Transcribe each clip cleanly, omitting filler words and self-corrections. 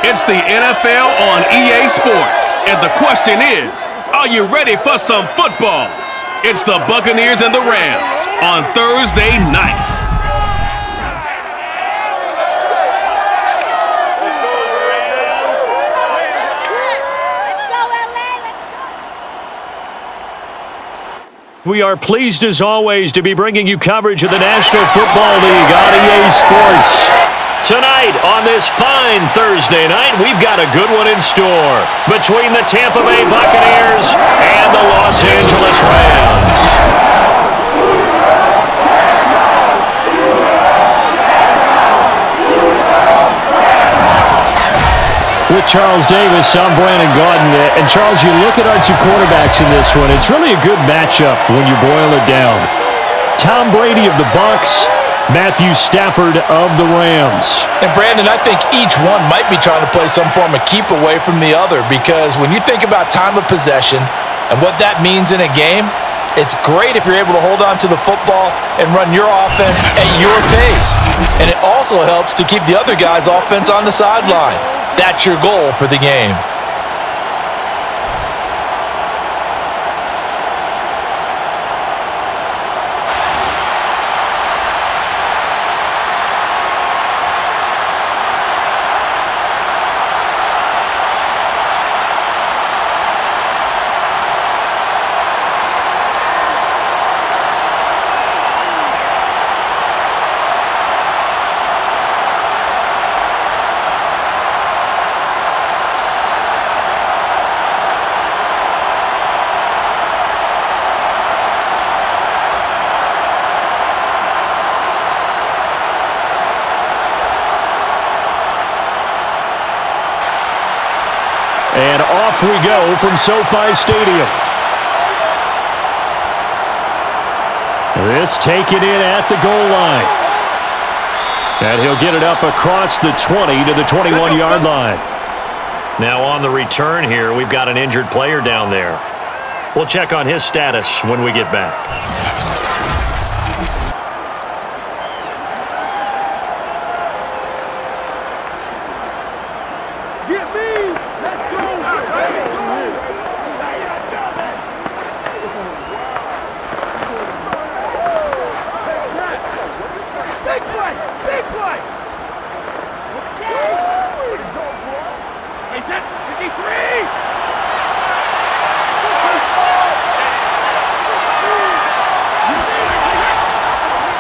It's the NFL on EA Sports, and the question is, are you ready for some football? It's the Buccaneers and the Rams on Thursday night. We are pleased as always to be bringing you coverage of the National Football League on EA Sports. Tonight, on this fine Thursday night, we've got a good one in store between the Tampa Bay Buccaneers and the Los Angeles Rams. With Charles Davis, I'm Brandon Gaudin. And Charles, you look at our two quarterbacks in this one, it's really a good matchup when you boil it down. Tom Brady of the BUCS, Matthew Stafford of the Rams. And Brandon, I think each one might be trying to play some form of keep away from the other, because when you think about time of possession and what that means in a game, it's great if you're able to hold on to the football and run your offense at your pace. And it also helps to keep the other guy's offense on the sideline. That's your goal for the game. And off we go from SoFi Stadium. This taken in at the goal line. And he'll get it up across the 20 to the 21-yard line. Now on the return here, we've got an injured player down there. We'll check on his status when we get back.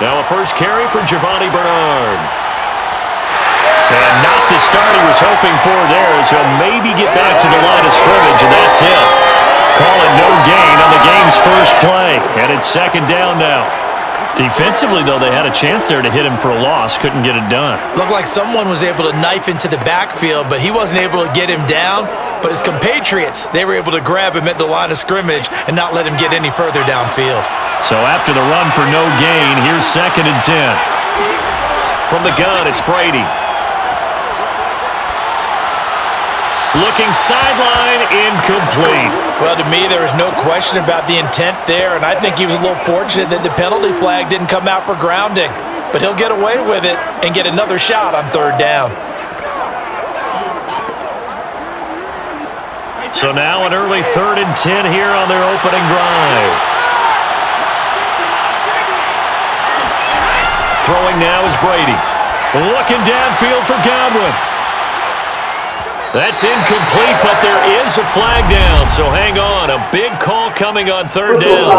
Now a first carry for Giovanni Bernard. And not the start he was hoping for there, as he'll maybe get back to the line of scrimmage, and that's it. Call it no gain on the game's first play, and it's second down now. Defensively, though, they had a chance there to hit him for a loss. Couldn't get it done. Looked like someone was able to knife into the backfield, but he wasn't able to get him down. But his compatriots, they were able to grab him at the line of scrimmage and not let him get any further downfield. So after the run for no gain, here's 2nd and 10. From the gun, it's Brady. Looking sideline, incomplete. Well, to me, there was no question about the intent there, and I think he was a little fortunate that the penalty flag didn't come out for grounding. But he'll get away with it and get another shot on 3rd down. So now an early 3rd and 10 here on their opening drive. Throwing now is Brady. Looking downfield for Godwin. That's incomplete, but there is a flag down, so hang on. A big call coming on 3rd down.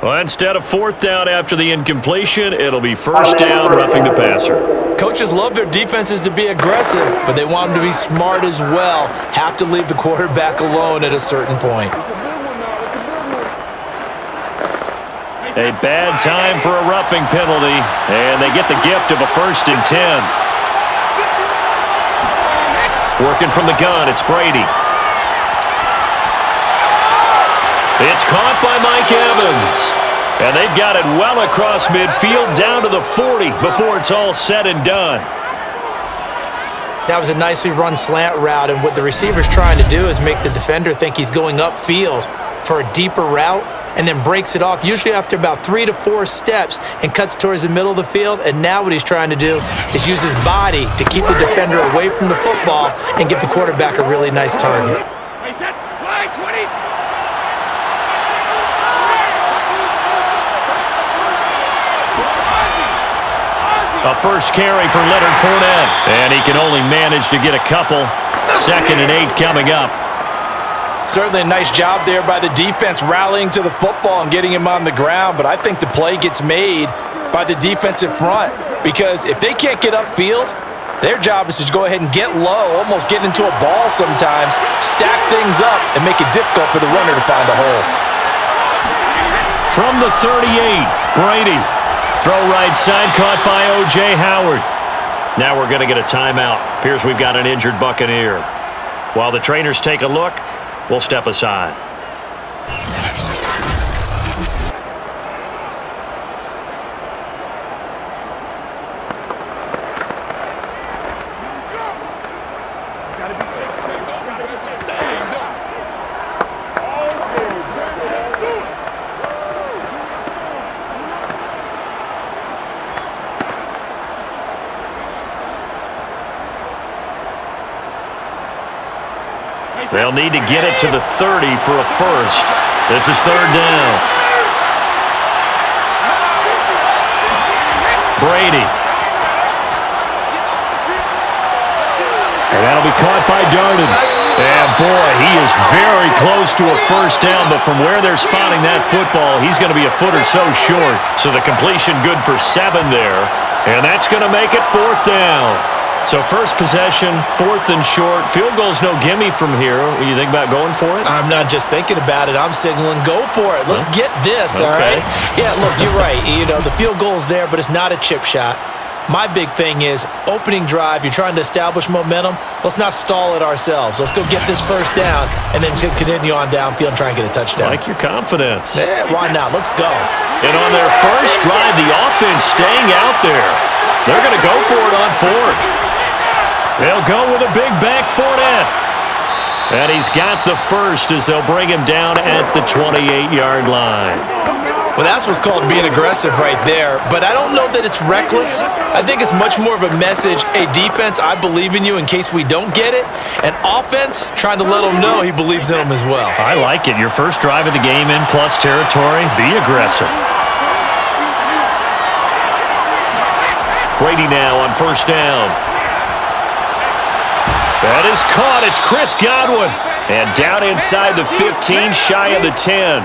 Well, instead of 4th down after the incompletion, it'll be 1st down, roughing the passer. Coaches love their defenses to be aggressive, but they want them to be smart as well. Have to leave the quarterback alone at a certain point. A bad time for a roughing penalty, and they get the gift of a 1st and 10. Working from the gun, it's Brady. It's caught by Mike Evans. And they've got it well across midfield down to the 40 before it's all said and done. That was a nicely run slant route, and what the receiver's trying to do is make the defender think he's going upfield for a deeper route, and then breaks it off, usually after about 3 to 4 steps, and cuts towards the middle of the field. And now what he's trying to do is use his body to keep the defender away from the football and give the quarterback a really nice target. A first carry for Leonard Fournette, and he can only manage to get a couple. 2nd and 8 coming up. Certainly a nice job there by the defense rallying to the football and getting him on the ground, but I think the play gets made by the defensive front, because if they can't get upfield, their job is to go ahead and get low, almost get into a ball sometimes, stack things up, and make it difficult for the runner to find a hole. From the 38, Brady. Throw right side, caught by O.J. Howard. Now we're going to get a timeout. Appears we've got an injured Buccaneer. While the trainers take a look, we'll step aside. They'll need to get it to the 30 for a first. This is 3rd down. Brady. And that'll be caught by Darden. And boy, he is very close to a first down, but from where they're spotting that football, he's going to be a foot or so short. So the completion good for 7 there. And that's going to make it 4th down. So first possession, 4th and short. Field goal's no gimme from here. What do you think about going for it? I'm not just thinking about it. I'm signaling go for it. Let's get this, all right? Yeah, look, you're right. You know, the field goal's there, but it's not a chip shot. My big thing is opening drive. You're trying to establish momentum. Let's not stall it ourselves. Let's go get this first down and then continue on downfield and try and get a touchdown. Like your confidence. Yeah, why not? Let's go. And on their first drive, the offense staying out there. They're going to go for it on 4th. They'll go with a big back Fournette. And he's got the first as they'll bring him down at the 28-yard line. Well, that's what's called being aggressive right there. But I don't know that it's reckless. I think it's much more of a message. Hey, defense, I believe in you in case we don't get it. And offense, trying to let him know he believes in him as well. I like it. Your first drive of the game in plus territory. Be aggressive. Brady now on first down. That is caught. It's Chris Godwin. And down inside the 15, shy of the 10.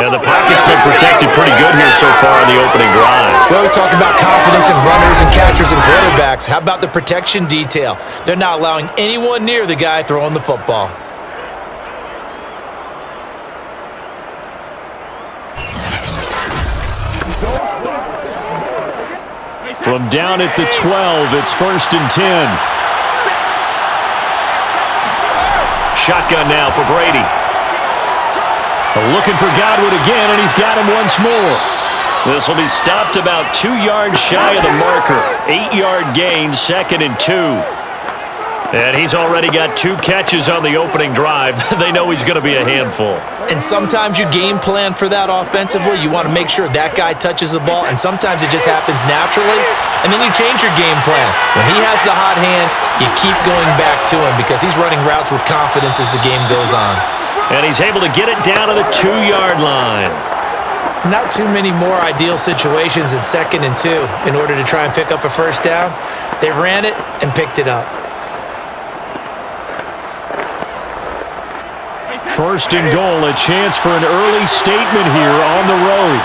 And the pocket's been protected pretty good here so far on the opening drive. We always talk about confidence in runners and catchers and quarterbacks. How about the protection detail? They're not allowing anyone near the guy throwing the football. From down at the 12, it's 1st and 10. Shotgun now for Brady. Looking for Godwin again, and he's got him once more. This will be stopped about 2 yards shy of the marker. 8-yard gain, 2nd and 2. And he's already got 2 catches on the opening drive. They know he's going to be a handful. And sometimes you game plan for that offensively. You want to make sure that guy touches the ball, and sometimes it just happens naturally. And then you change your game plan. When he has the hot hand, you keep going back to him because he's running routes with confidence as the game goes on. And he's able to get it down to the 2-yard line. Not too many more ideal situations in 2nd and 2 in order to try and pick up a first down. They ran it and picked it up. First and goal, a chance for an early statement here on the road.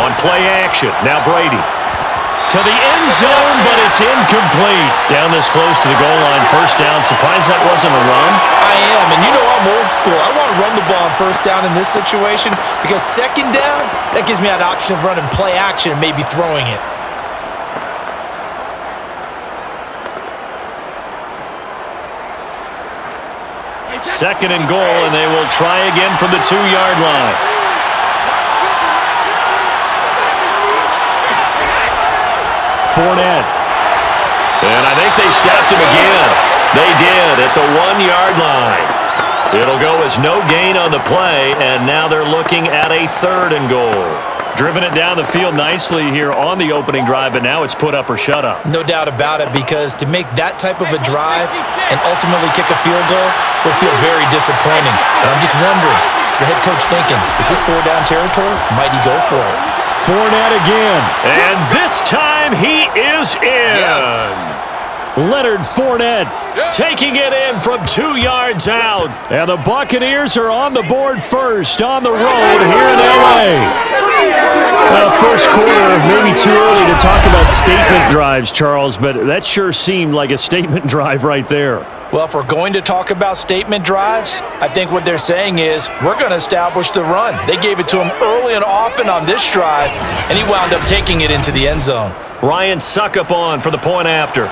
On play action, now Brady. To the end zone, but it's incomplete. Down this close to the goal line, first down. Surprised that wasn't a run? I am, and you know I'm old school. I want to run the ball on first down in this situation because 2nd down, that gives me that option of running play action and maybe throwing it. Second and goal, and they will try again from the 2-yard line. Fournette. And I think they stopped him again. They did at the 1-yard line. It'll go as no gain on the play, and now they're looking at a 3rd and goal. Driven it down the field nicely here on the opening drive, but now it's put up or shut up. No doubt about it, because to make that type of a drive and ultimately kick a field goal will feel very disappointing. And I'm just wondering, is the head coach thinking, is this 4-down territory? Might he go for it? Fournette again, and this time he is in. Yes. Leonard Fournette taking it in from 2 yards out. And the Buccaneers are on the board first on the road here in L.A. First quarter, maybe too early to talk about statement drives, Charles, but that sure seemed like a statement drive right there. Well, if we're going to talk about statement drives, I think what they're saying is we're going to establish the run. They gave it to him early and often on this drive, and he wound up taking it into the end zone. Ryan Suckup on for the point after.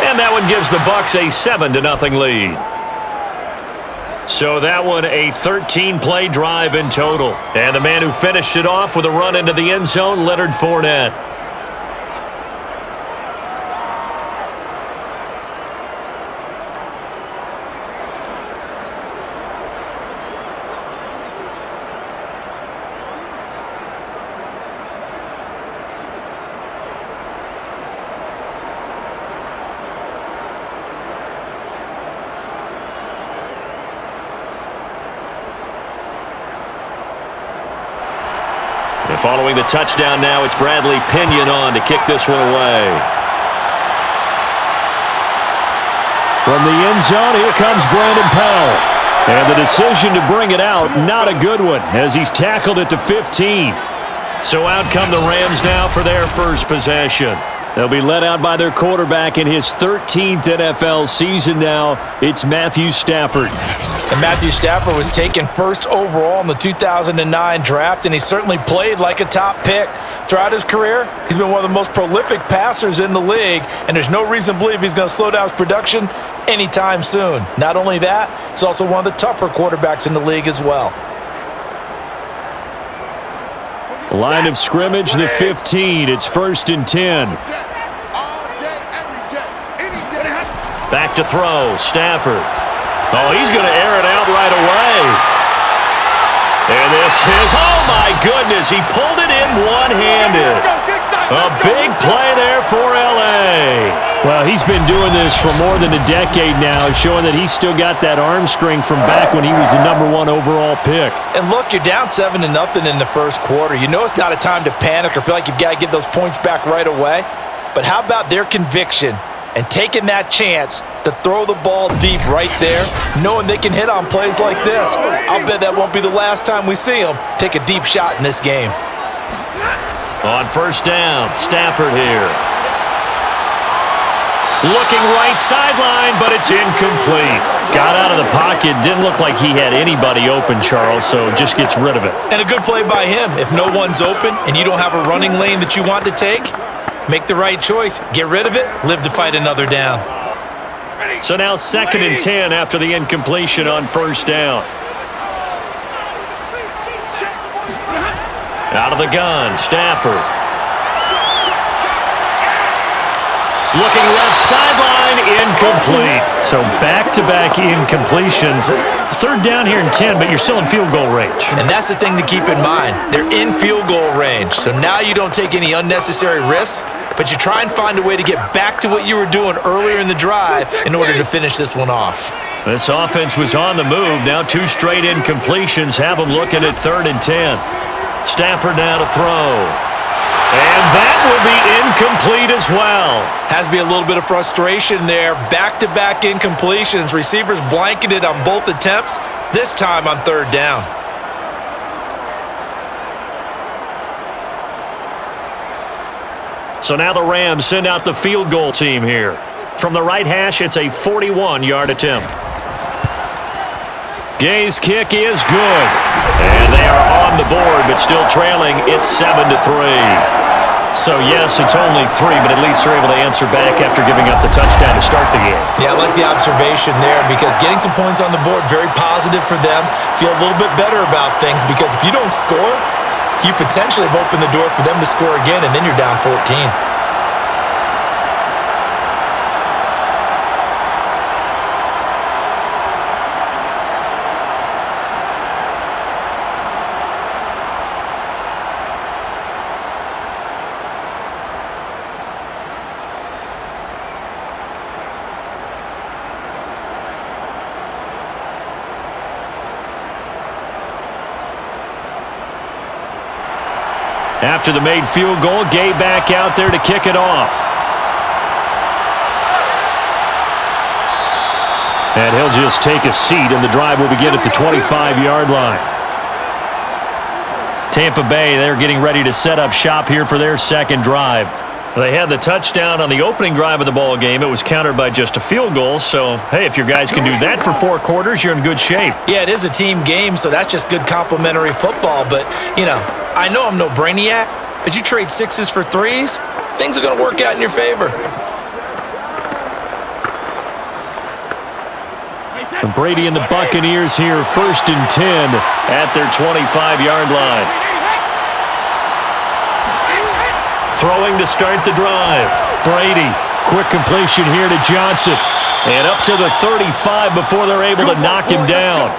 And that one gives the Bucs a 7-0 lead. So that one a 13-play drive in total. And the man who finished it off with a run into the end zone, Leonard Fournette. And following the touchdown now, it's Bradley Pinion on to kick this one away. From the end zone, here comes Brandon Powell. And the decision to bring it out, not a good one, as he's tackled it to 15. So out come the Rams now for their first possession. They'll be led out by their quarterback in his 13th NFL season now. It's Matthew Stafford. And Matthew Stafford was taken first overall in the 2009 draft, and he certainly played like a top pick. Throughout his career, he's been one of the most prolific passers in the league, and there's no reason to believe he's going to slow down his production anytime soon. Not only that, he's also one of the tougher quarterbacks in the league as well. Line of scrimmage, the 15. It's 1st and 10. Back to throw, Stafford. Oh, he's going to air it out right away. And this is, oh my goodness, he pulled it in one-handed. A big play there for L.A. Well, he's been doing this for more than a decade now, showing that he's still got that arm strength from back when he was the #1 overall pick. And look, you're down 7-0 in the first quarter. You know it's not a time to panic or feel like you've got to get those points back right away. But how about their conviction and taking that chance to throw the ball deep right there, knowing they can hit on plays like this? I'll bet that won't be the last time we see them take a deep shot in this game. On first down, Stafford here. Looking right sideline, but it's incomplete. Got out of the pocket. Didn't look like he had anybody open, Charles, so just gets rid of it. And a good play by him. If no one's open and you don't have a running lane that you want to take, make the right choice. Get rid of it. Live to fight another down. So now 2nd and 10 after the incompletion on first down. Out of the gun, Stafford. Looking left sideline, incomplete. So back-to-back incompletions. 3rd down here and 10, but you're still in field goal range. And that's the thing to keep in mind. They're in field goal range. So now you don't take any unnecessary risks, but you try and find a way to get back to what you were doing earlier in the drive in order to finish this one off. This offense was on the move. Now 2 straight incompletions have them looking at 3rd and 10. Stafford now to throw. And that will be incomplete as well. Has to be a little bit of frustration there. Back-to-back incompletions. Receivers blanketed on both attempts, this time on 3rd down. So now the Rams send out the field goal team here. From the right hash, it's a 41-yard attempt. Gay's kick is good. And they are on the board, but still trailing. It's 7-3. So, yes, it's only 3, but at least they're able to answer back after giving up the touchdown to start the game. Yeah, I like the observation there because getting some points on the board, very positive for them. Feel a little bit better about things because if you don't score, you potentially have opened the door for them to score again, and then you're down 14. After the made field goal, Gay back out there to kick it off. And he'll just take a seat, and the drive will begin at the 25-yard line. Tampa Bay, they're getting ready to set up shop here for their second drive. They had the touchdown on the opening drive of the ball game. It was countered by just a field goal. So, hey, if your guys can do that for 4 quarters, you're in good shape. Yeah, it is a team game, so that's just good complimentary football. But, you know, I know I'm no brainiac, but you trade 6s for 3s, things are going to work out in your favor. And Brady and the Buccaneers here, 1st and 10 at their 25-yard line. Throwing to start the drive. Brady, quick completion here to Johnson. And up to the 35 before they're able to knock him down.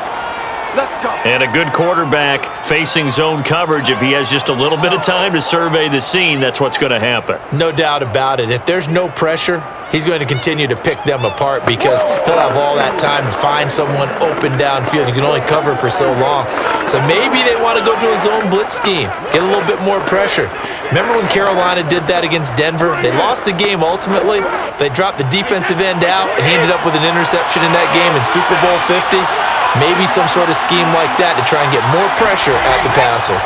Let's go. And a good quarterback facing zone coverage. If he has just a little bit of time to survey the scene, that's what's going to happen. No doubt about it. If there's no pressure, he's going to continue to pick them apart because he'll have all that time to find someone open downfield. You can only cover for so long. So maybe they want to go to a zone blitz scheme, get a little bit more pressure. Remember when Carolina did that against Denver? They lost the game ultimately. They dropped the defensive end out, and he ended up with an interception in that game in Super Bowl 50. Maybe some sort of scheme like that to try and get more pressure at the passer.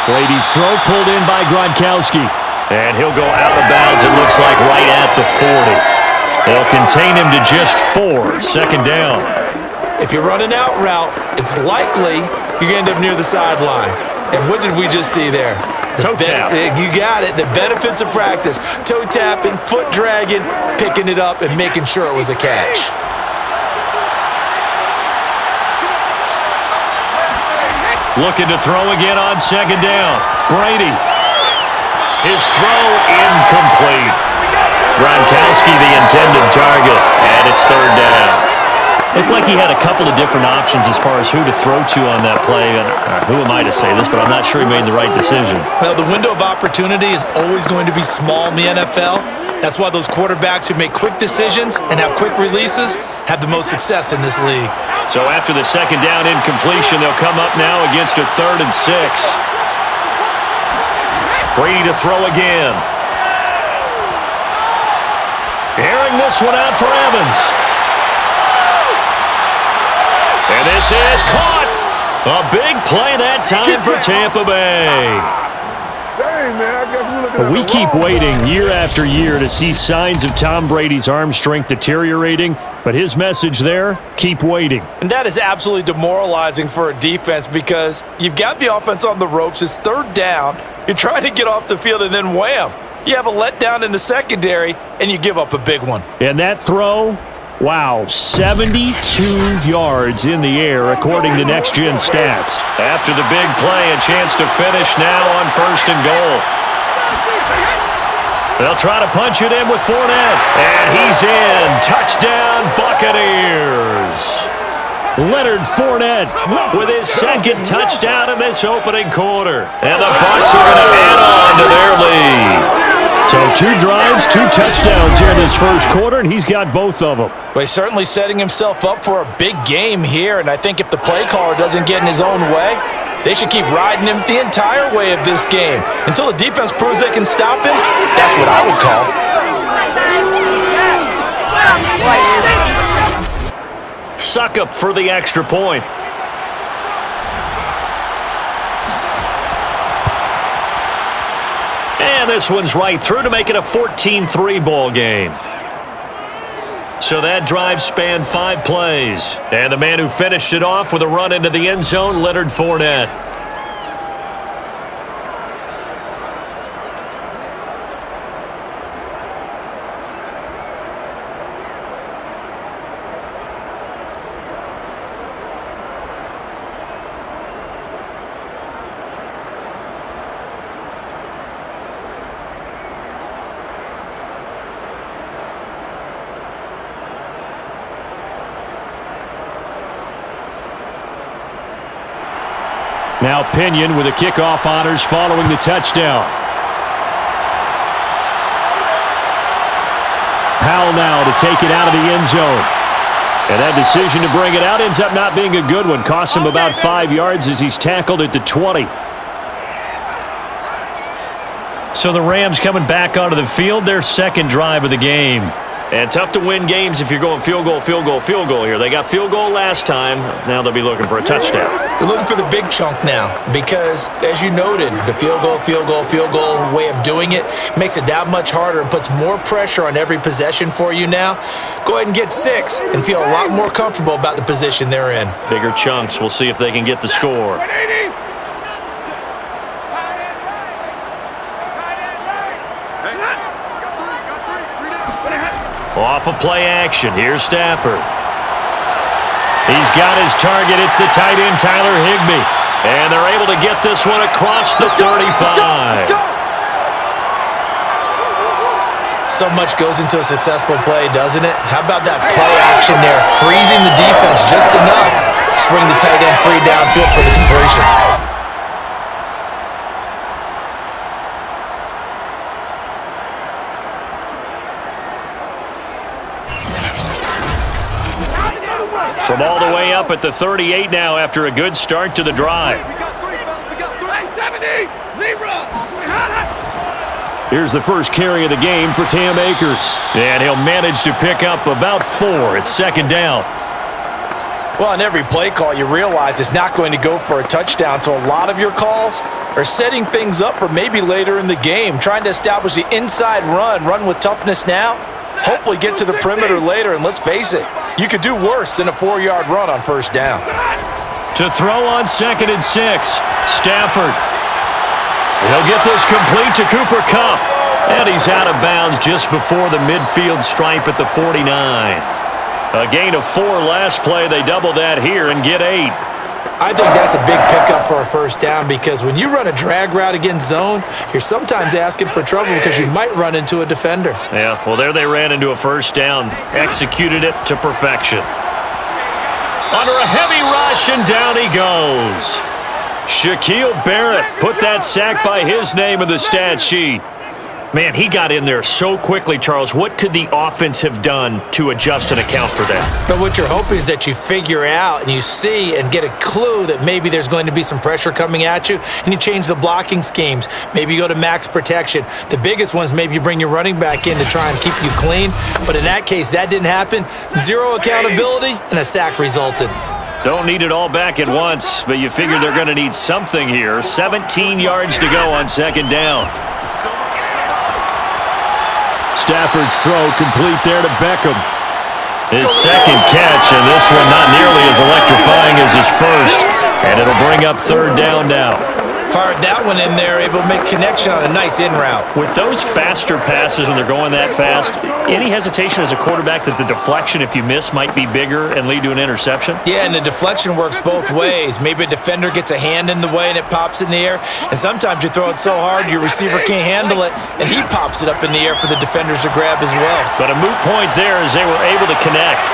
Brady's throw pulled in by Gronkowski. And he'll go out of bounds, it looks like, right at the 40. They'll contain him to just 4, 2nd down. If you're running out route, it's likely you're going to end up near the sideline. And what did we just see there? Toe tap. You got it. The benefits of practice. Toe tapping, foot dragging, picking it up, and making sure it was a catch. Looking to throw again on 2nd down. Brady. His throw incomplete. Gronkowski the intended target, and it's 3rd down. Looked like he had a couple of different options as far as who to throw to on that play. Who am I to say this, but I'm not sure he made the right decision. Well, the window of opportunity is always going to be small in the NFL. That's why those quarterbacks who make quick decisions and have quick releases have the most success in this league. So after the 2nd down incompletion, they'll come up now against a 3rd and 6. Brady to throw again. Airing this one out for Evans. And this is caught. A big play that time for Tampa Bay. Dang, man, I guess we're looking at We keep waiting year after year to see signs of Tom Brady's arm strength deteriorating, but his message there, keep waiting. And that is absolutely demoralizing for a defense because you've got the offense on the ropes. It's 3rd down. You're trying to get off the field, and then wham, you have a letdown in the secondary, and you give up a big one. And that throw, wow, 72 yards in the air, according to Next Gen Stats. After the big play, a chance to finish now on 1st and goal. They'll try to punch it in with Fournette. And he's in. Touchdown, Buccaneers. Leonard Fournette with his 2nd touchdown in this opening quarter. And the Bucs are going to add on to their lead. So 2 drives, 2 touchdowns here in this 1st quarter, and he's got both of them. Well, he's certainly setting himself up for a big game here, and I think if the play caller doesn't get in his own way, they should keep riding him the entire way of this game. Until the defense proves they can stop him, that's what I would call. Suck up for the extra point. And this one's right through to make it a 14-3 ball game. So that drive spanned 5 plays. And the man who finished it off with a run into the end zone, Leonard Fournette. Now Pinion with the kickoff honors following the touchdown. Powell now to take it out of the end zone. And that decision to bring it out ends up not being a good one. Costs him about 5 yards as he's tackled at the 20. So the Rams coming back onto the field, their second drive of the game. And tough to win games if you're going field goal, field goal, field goal here. They got field goal last time. Now they'll be looking for a touchdown. They're looking for the big chunk now because, as you noted, the field goal way of doing it makes it that much harder and puts more pressure on every possession for you now. Go ahead and get 6 and feel a lot more comfortable about the position they're in. Bigger chunks. We'll see if they can get the score. Off of play action. Here's Stafford. He's got his target. It's the tight end, Tyler Higbee. And they're able to get this one across the 35. So much goes into a successful play, doesn't it? How about that play action there? Freezing the defense just enough to bring the tight end free downfield for the completion. From all the way up at the 38 now after a good start to the drive. Here's the first carry of the game for Cam Akers. And he'll manage to pick up about 4. It's second down. Well, on every play call, you realize it's not going to go for a touchdown, so a lot of your calls are setting things up for maybe later in the game, trying to establish the inside run with toughness now, hopefully get to the perimeter later, and let's face it, you could do worse than a 4-yard run on first down. To throw on 2nd and 6, Stafford. He'll get this complete to Cooper Kupp, and he's out of bounds just before the midfield stripe at the 49. A gain of 4 last play. They double that here and get 8. I think that's a big pickup for a first down because when you run a drag route against zone, you're sometimes asking for trouble because you might run into a defender. Yeah, well, there they ran into a first down. Executed it to perfection. Under a heavy rush, and down he goes. Shaquille Barrett put that sack by his name in the stat sheet. Man, he got in there so quickly, Charles. What could the offense have done to adjust and account for that? But what you're hoping is that you figure out and you see and get a clue that maybe there's going to be some pressure coming at you, and you change the blocking schemes. Maybe you go to max protection. The biggest one is maybe you bring your running back in to try and keep you clean. But in that case, that didn't happen. 0 accountability, and a sack resulted. Don't need it all back at once, but you figure they're going to need something here. 17 yards to go on second down. Stafford's throw complete there to Beckham. His second catch, and this one not nearly as electrifying as his first. And it'll bring up third down now. Fired that one in there, able to make connection on a nice in route. With those faster passes when they're going that fast, any hesitation as a quarterback that the deflection, if you miss, might be bigger and lead to an interception? Yeah, and the deflection works both ways. Maybe a defender gets a hand in the way and it pops in the air, and sometimes you throw it so hard your receiver can't handle it, and he pops it up in the air for the defenders to grab as well. But a moot point there as they were able to connect.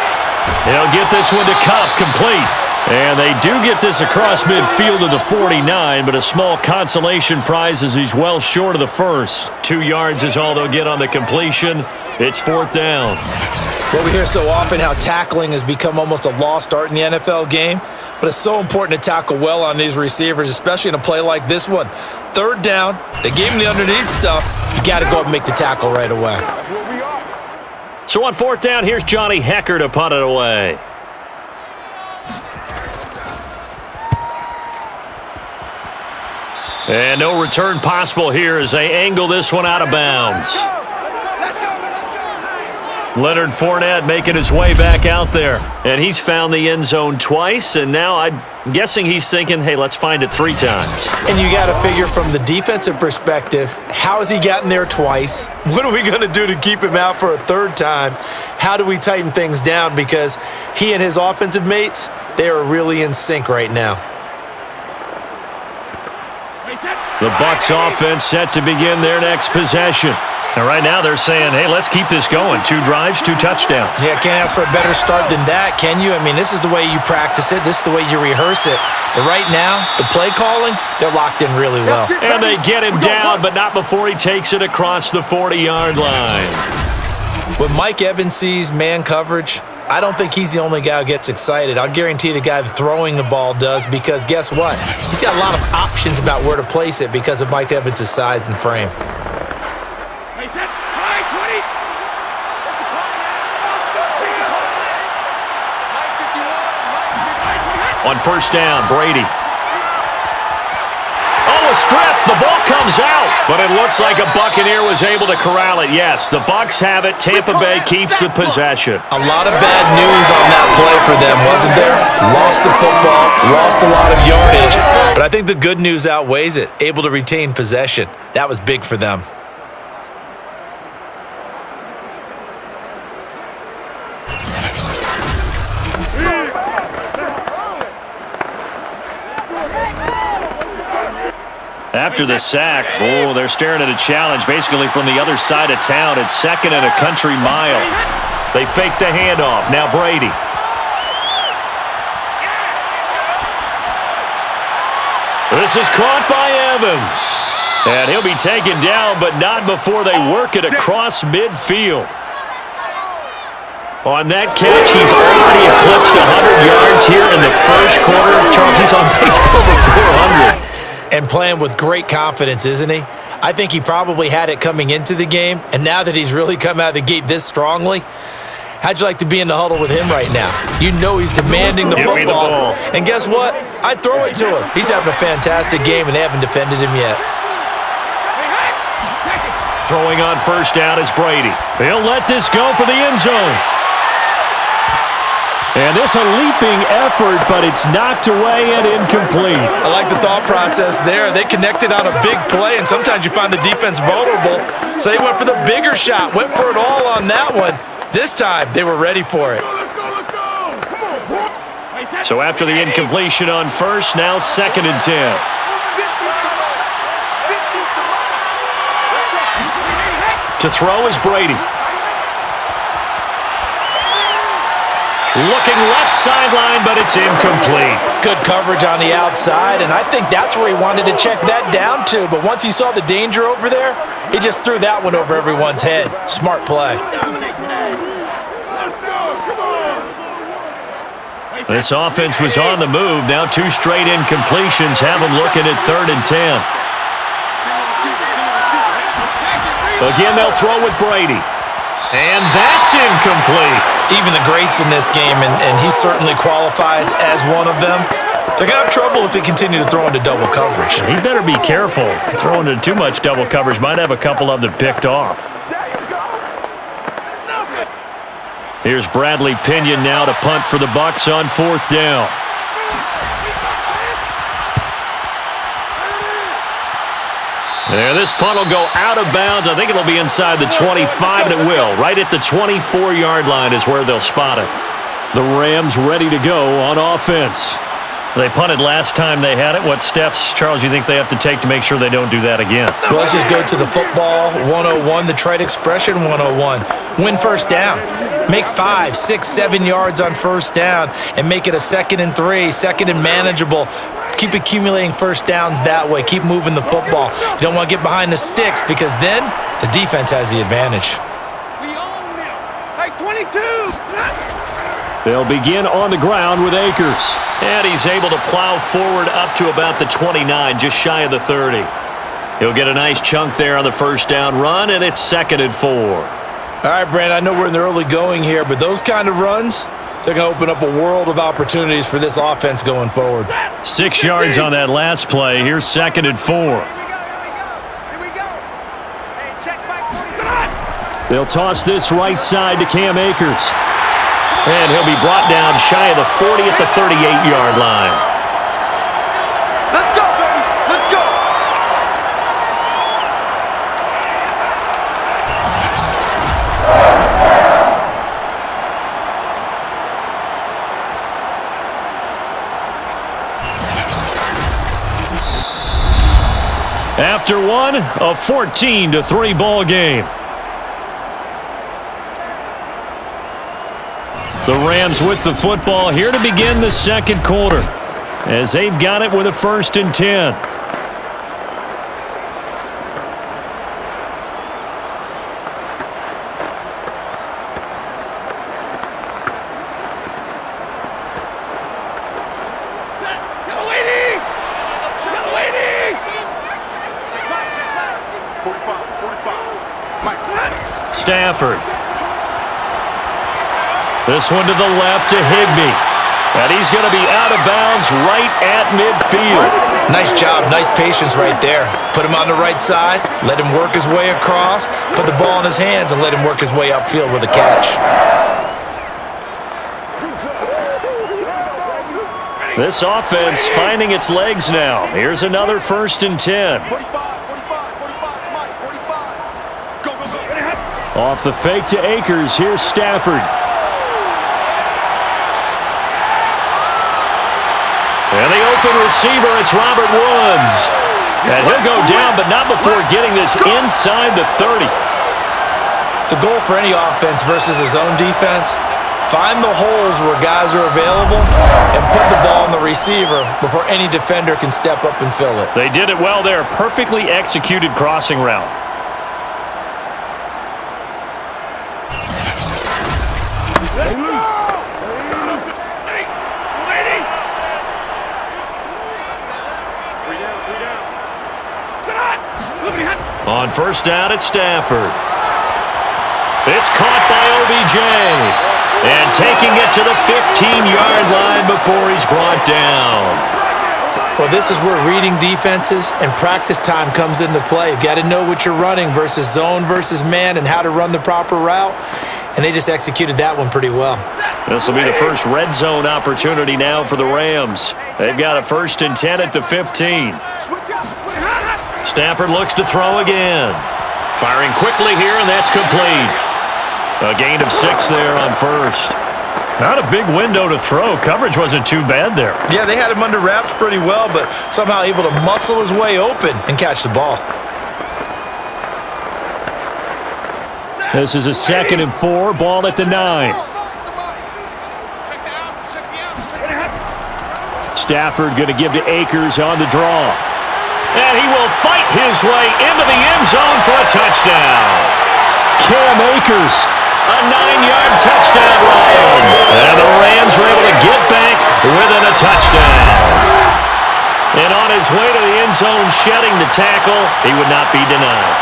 They'll get this one to Kupp, complete. And they do get this across midfield to the 49, but a small consolation prize as he's well short of the first. 2 yards is all they'll get on the completion. It's fourth down. Well, we hear so often how tackling has become almost a lost art in the NFL game, but it's so important to tackle well on these receivers, especially in a play like this one. Third down, they gave him the underneath stuff. You got to go and make the tackle right away. So on fourth down, here's Johnny Hekker to punt it away. And no return possible here as they angle this one out of bounds. Leonard Fournette making his way back out there. And he's found the end zone twice, and now I'm guessing he's thinking, hey, let's find it 3 times. And you got to figure from the defensive perspective, how has he gotten there twice? What are we going to do to keep him out for a 3rd time? How do we tighten things down? Because he and his offensive mates, they are really in sync right now. The Bucs offense set to begin their next possession. And right now they're saying, hey, let's keep this going. 2 drives, 2 touchdowns. Yeah, can't ask for a better start than that, can you? I mean, this is the way you practice it. This is the way you rehearse it. But right now, the play calling, they're locked in really well. And they get him down, but not before he takes it across the 40-yard line. When Mike Evans sees man coverage, I don't think he's the only guy who gets excited. I'll guarantee the guy throwing the ball does, because guess what? He's got a lot of options about where to place it because of Mike Evans' size and frame. On first down, Brady. Oh, a strip. The ball comes out. But it looks like a Buccaneer was able to corral it. Yes, the Bucs have it. Tampa Bay keeps the possession. A lot of bad news on that play for them, wasn't there? Lost the football, lost a lot of yardage. But I think the good news outweighs it. Able to retain possession. That was big for them. After the sack, oh, they're staring at a challenge basically from the other side of town. It's second and a country mile. They fake the handoff. Now Brady. This is caught by Evans. And he'll be taken down, but not before they work it across midfield. On that catch, he's already eclipsed 100 yards here in the first quarter. Charles, he's on pace for over 400. And playing with great confidence, isn't he? I think he probably had it coming into the game, and now that he's really come out of the gate this strongly, how'd you like to be in the huddle with him right now? You know he's demanding the football. And guess what? I'd throw it to him. He's having a fantastic game, and they haven't defended him yet. Throwing on first down is Brady. He'll let this go for the end zone. And this a leaping effort, but it's knocked away and incomplete. I like the thought process there. They connected on a big play, and sometimes you find the defense vulnerable. So they went for the bigger shot, went for it all on that one. This time, they were ready for it. So after the incompletion on first, now second and 10. To throw is Brady. Looking left sideline, but it's incomplete. Good coverage on the outside, and I think that's where he wanted to check that down to. But once he saw the danger over there, he just threw that one over everyone's head. Smart play. This offense was on the move. Now two straight incompletions have them looking at third and 10. Again, they'll throw with Brady. And that's incomplete. Even the greats in this game, and he certainly qualifies as one of them, they're going to have trouble if they continue to throw into double coverage. He better be careful. Throwing into too much double coverage might have a couple of them picked off. Here's Bradley Pinion now to punt for the Bucs on fourth down. There, this punt will go out of bounds. I think it'll be inside the 25, and it will. Right at the 24-yard line is where they'll spot it. The Rams ready to go on offense. They punted last time they had it. What steps, Charles, you think they have to take to make sure they don't do that again? Well, let's just go to the football 101, the trite expression 101. Win first down. Make 5, 6, 7 yards on first down and make it a 2nd and 3, 2nd and manageable. Keep accumulating first downs that way. Keep moving the football. You don't want to get behind the sticks because then the defense has the advantage. We own them. Hey, 22. They'll begin on the ground with Akers. And he's able to plow forward up to about the 29, just shy of the 30. He'll get a nice chunk there on the first down run, and it's 2nd and 4. All right, Brand, I know we're in the early going here, but those kind of runs, they're going to open up a world of opportunities for this offense going forward. 6 yards on that last play. Here's 2nd and 4. Here we go. Hey, check back 45. They'll toss this right side to Cam Akers. And he'll be brought down shy of the 40 at the 38-yard line. Let's go, baby. Let's go. After one, a 14-3 ball game. The Rams with the football here to begin the second quarter as they've got it with a 1st and 10. Stafford. This one to the left to Higbee. And he's going to be out of bounds right at midfield. Nice job, nice patience right there. Put him on the right side, let him work his way across, put the ball in his hands, and let him work his way upfield with a catch. This offense finding its legs now. Here's another 1st and 10. 45, 45, 45, Mike, 45. Go, go, go. Off the fake to Akers. Here's Stafford. And the open receiver, it's Robert Woods. And he'll go down, but not before getting this inside the 30. The goal for any offense versus his own defense, find the holes where guys are available and put the ball on the receiver before any defender can step up and fill it. They did it well there. Perfectly executed crossing route. On 1st down, it's Stafford. It's caught by OBJ. And taking it to the 15-yard line before he's brought down. Well, this is where reading defenses and practice time comes into play. You've got to know what you're running versus zone versus man and how to run the proper route. And they just executed that one pretty well. This will be the first red zone opportunity now for the Rams. They've got a 1st and 10 at the 15. Stafford looks to throw again. Firing quickly here, and that's complete. A gain of 6 there on 1st. Not a big window to throw. Coverage wasn't too bad there. Yeah, they had him under wraps pretty well, but somehow able to muscle his way open and catch the ball. This is a 2nd and 4, ball at the 9. Stafford going to give to Akers on the draw. And he will fight his way into the end zone for a touchdown. Cam Akers, a 9-yard touchdown run. And the Rams were able to get back within a touchdown. And on his way to the end zone, shedding the tackle, he would not be denied.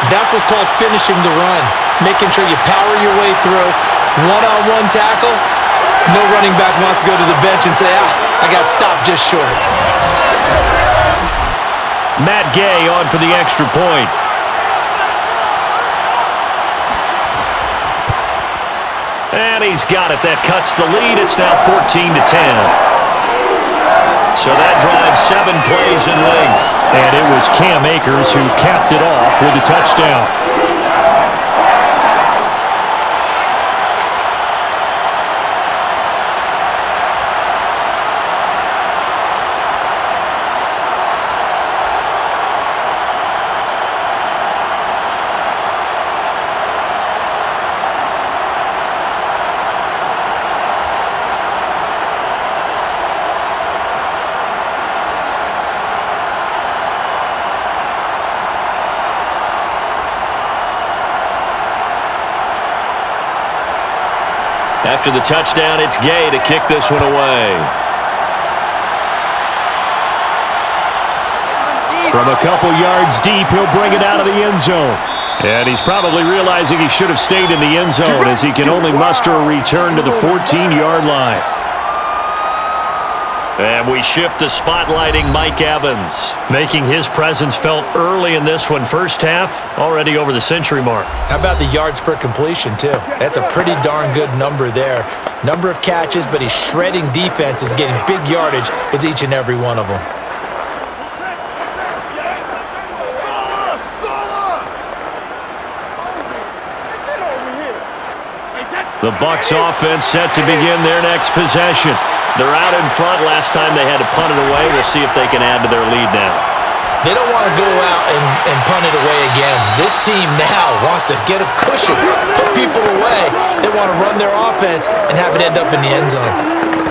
That's what's called finishing the run. Making sure you power your way through. One-on-one tackle. No running back wants to go to the bench and say, I got stopped just short. Matt Gay on for the extra point. And he's got it. That cuts the lead. It's now 14-10. So that drives 7 plays in length. And it was Cam Akers who capped it off with a touchdown. After the touchdown, it's Gay to kick this one away. From a couple yards deep, he'll bring it out of the end zone. And he's probably realizing he should have stayed in the end zone as he can only muster a return to the 14-yard line. And we shift to spotlighting Mike Evans, making his presence felt early in this one. First half, already over the century mark. How about the yards per completion, too? That's a pretty darn good number there. Number of catches, but he's shredding defenses, getting big yardage with each and every one of them. The Bucs offense set to begin their next possession. They're out in front. Last time they had to punt it away. We'll see if they can add to their lead now. They don't want to go out and punt it away again. This team now wants to get a cushion, put people away. They want to run their offense and have it end up in the end zone.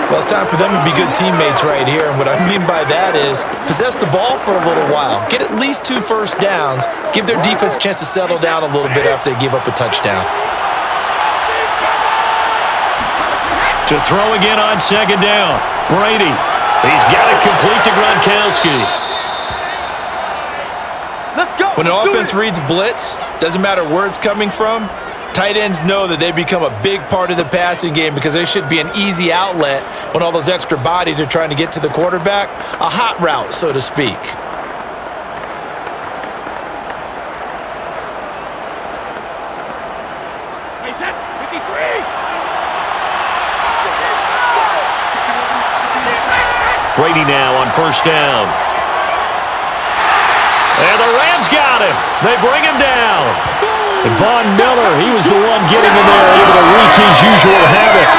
Well, it's time for them to be good teammates right here. And what I mean by that is possess the ball for a little while. Get at least 2 first downs. Give their defense a chance to settle down a little bit after they give up a touchdown. To throw again on 2nd down. Brady. He's got it complete to Gronkowski. Let's go. When an offense reads blitz, doesn't matter where it's coming from, Tight ends know that they become a big part of the passing game because they should be an easy outlet when all those extra bodies are trying to get to the quarterback. A hot route, so to speak. Brady now on first down. And the Rams got him. They bring him down. And Von Miller, he was the one getting in there, able to wreak his usual havoc.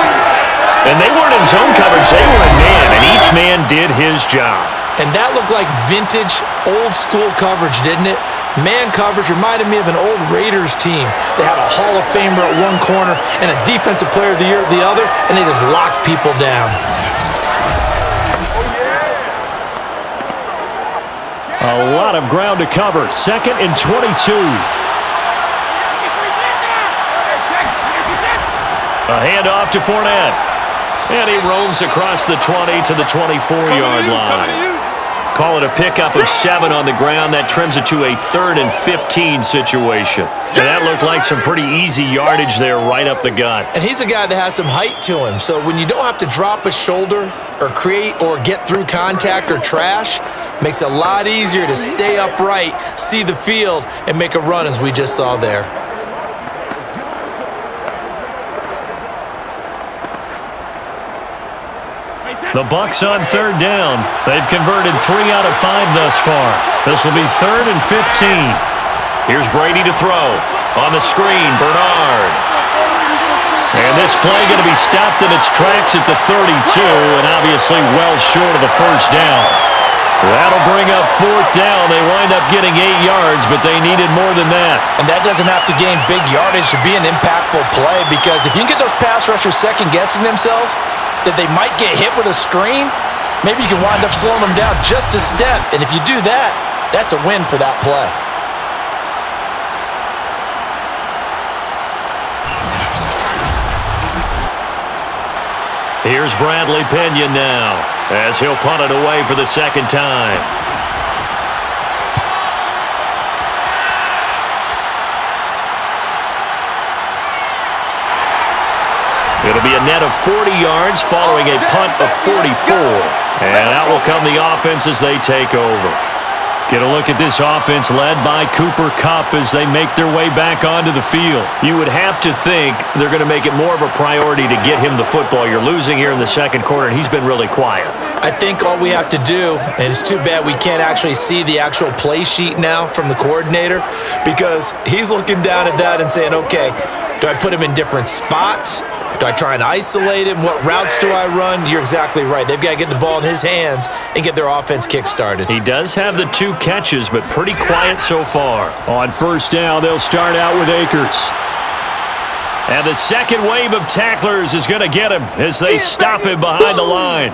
And they weren't in zone coverage. They were in man, and each man did his job. And that looked like vintage, old-school coverage, didn't it? Man coverage reminded me of an old Raiders team. They had a Hall of Famer at one corner and a Defensive Player of the Year at the other, and they just locked people down. A lot of ground to cover. 2nd and 22. A handoff to Fournette. And he roams across the 20 to the 24-yard line. Call it a pickup of 7 on the ground. That trims it to a 3rd and 15 situation. And that looked like some pretty easy yardage there right up the gut. And he's a guy that has some height to him. So when you don't have to drop a shoulder or create or get through contact or trash, makes it a lot easier to stay upright, see the field, and make a run as we just saw there. The Bucs on 3rd down. They've converted 3 out of 5 thus far. This will be 3rd and 15. Here's Brady to throw. On the screen, Bernard. And this play going to be stopped in its tracks at the 32, and obviously well short of the first down. That'll bring up 4th down. They wind up getting 8 yards, but they needed more than that. And that doesn't have to gain big yardage to be an impactful play, because if you can get those pass rushers second-guessing themselves, that they might get hit with a screen, maybe you can wind up slowing them down just a step. And if you do that, that's a win for that play. Here's Bradley Pinion now, as he'll punt it away for the 2nd time. It'll be a net of 40 yards following a punt of 44. And out will come the offense as they take over. Get a look at this offense led by Cooper Kupp as they make their way back onto the field. You would have to think they're going to make it more of a priority to get him the football. You're losing here in the 2nd quarter, and he's been really quiet. I think all we have to do, and it's too bad we can't actually see the actual play sheet now from the coordinator, because he's looking down at that and saying, okay, do I put him in different spots? Do I try and isolate him? What routes do I run? You're exactly right. They've got to get the ball in his hands and get their offense kick-started. He does have the 2 catches, but pretty quiet so far. On first down, they'll start out with Akers. And the second wave of tacklers is going to get him as they stop him behind the line.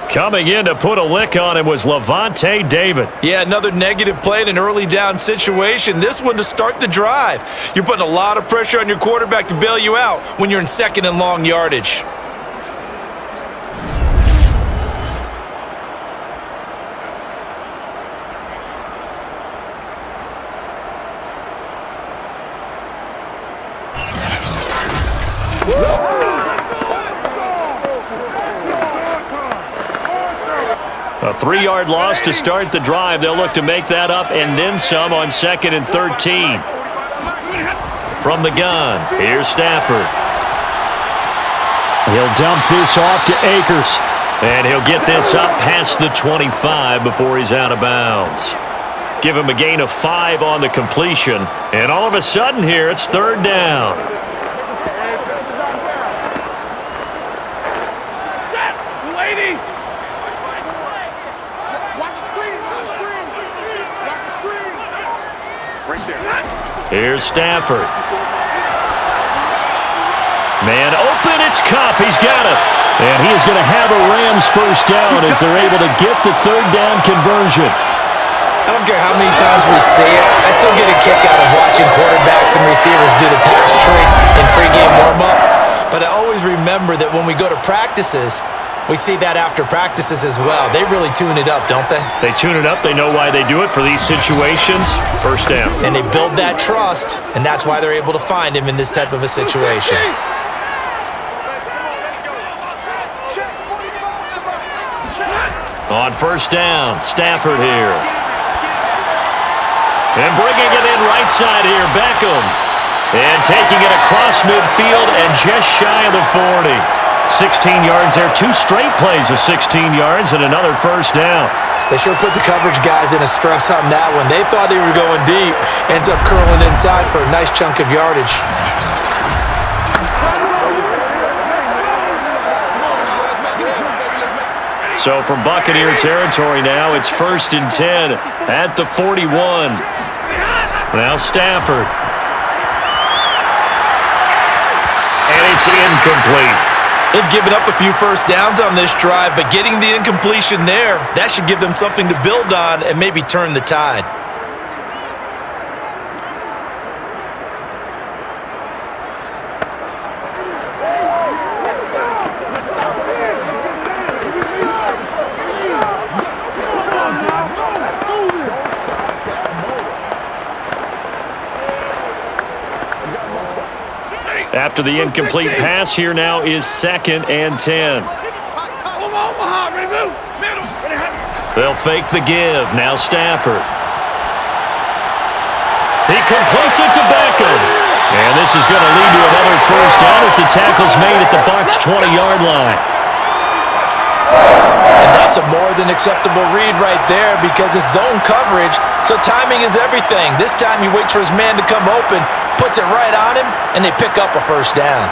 Coming in to put a lick on him was Levante David. Yeah, another negative play in an early down situation. This one to start the drive. You're putting a lot of pressure on your quarterback to bail you out when you're in 2nd and long yardage. A 3-yard loss to start the drive. They'll look to make that up and then some on 2nd and 13. From the gun, here's Stafford. He'll dump this off to Akers. And he'll get this up past the 25 before he's out of bounds. Give him a gain of 5 on the completion. And all of a sudden here, it's 3rd down. Here's Stafford. Man open, it's Kupp. He's got it. And he is going to have a Rams first down as they're able to get the 3rd down conversion. I don't care how many times we see it. I still get a kick out of watching quarterbacks and receivers do the pass trick in pregame warm-up. But I always remember that when we go to practices, We see that after practices as well. They really tune it up, don't they? They tune it up. They know why they do it for these situations. First down. And they build that trust, and that's why they're able to find him in this type of a situation. On first down, Stafford here. And bringing it in right side here, Beckham. And taking it across midfield and just shy of the 40. 16 yards there. 2 straight plays of 16 yards and another first down. They sure put the coverage guys in a stress on that one. They thought they were going deep. Ends up curling inside for a nice chunk of yardage. So from Buccaneer territory now, it's 1st and 10 at the 41. Now Stafford. And it's incomplete. They've given up a few first downs on this drive, but getting the incompletion there, that should give them something to build on and maybe turn the tide. After the incomplete pass, here now is 2nd and 10. They'll fake the give. Now Stafford. He completes it to Beckham. And this is going to lead to another first down as the tackle's made at the Bucs 20-yard line. And that's a more than acceptable read right there because it's zone coverage, so timing is everything. This time he waits for his man to come open, puts it right on him, and they pick up a first down.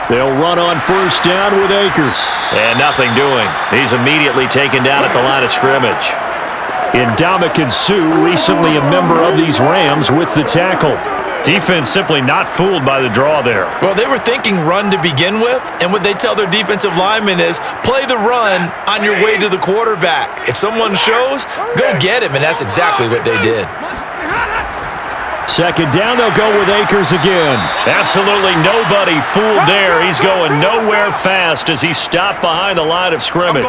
They'll run on first down with Akers. And nothing doing. He's immediately taken down at the line of scrimmage. Ndamukong Suh, recently a member of these Rams, with the tackle. Defense simply not fooled by the draw there. Well, they were thinking run to begin with, and what they tell their defensive linemen is play the run on your way to the quarterback. If someone shows, go get him, and that's exactly what they did. 2nd down, they'll go with Akers again. Absolutely nobody fooled there. He's going nowhere fast as he's stopped behind the line of scrimmage.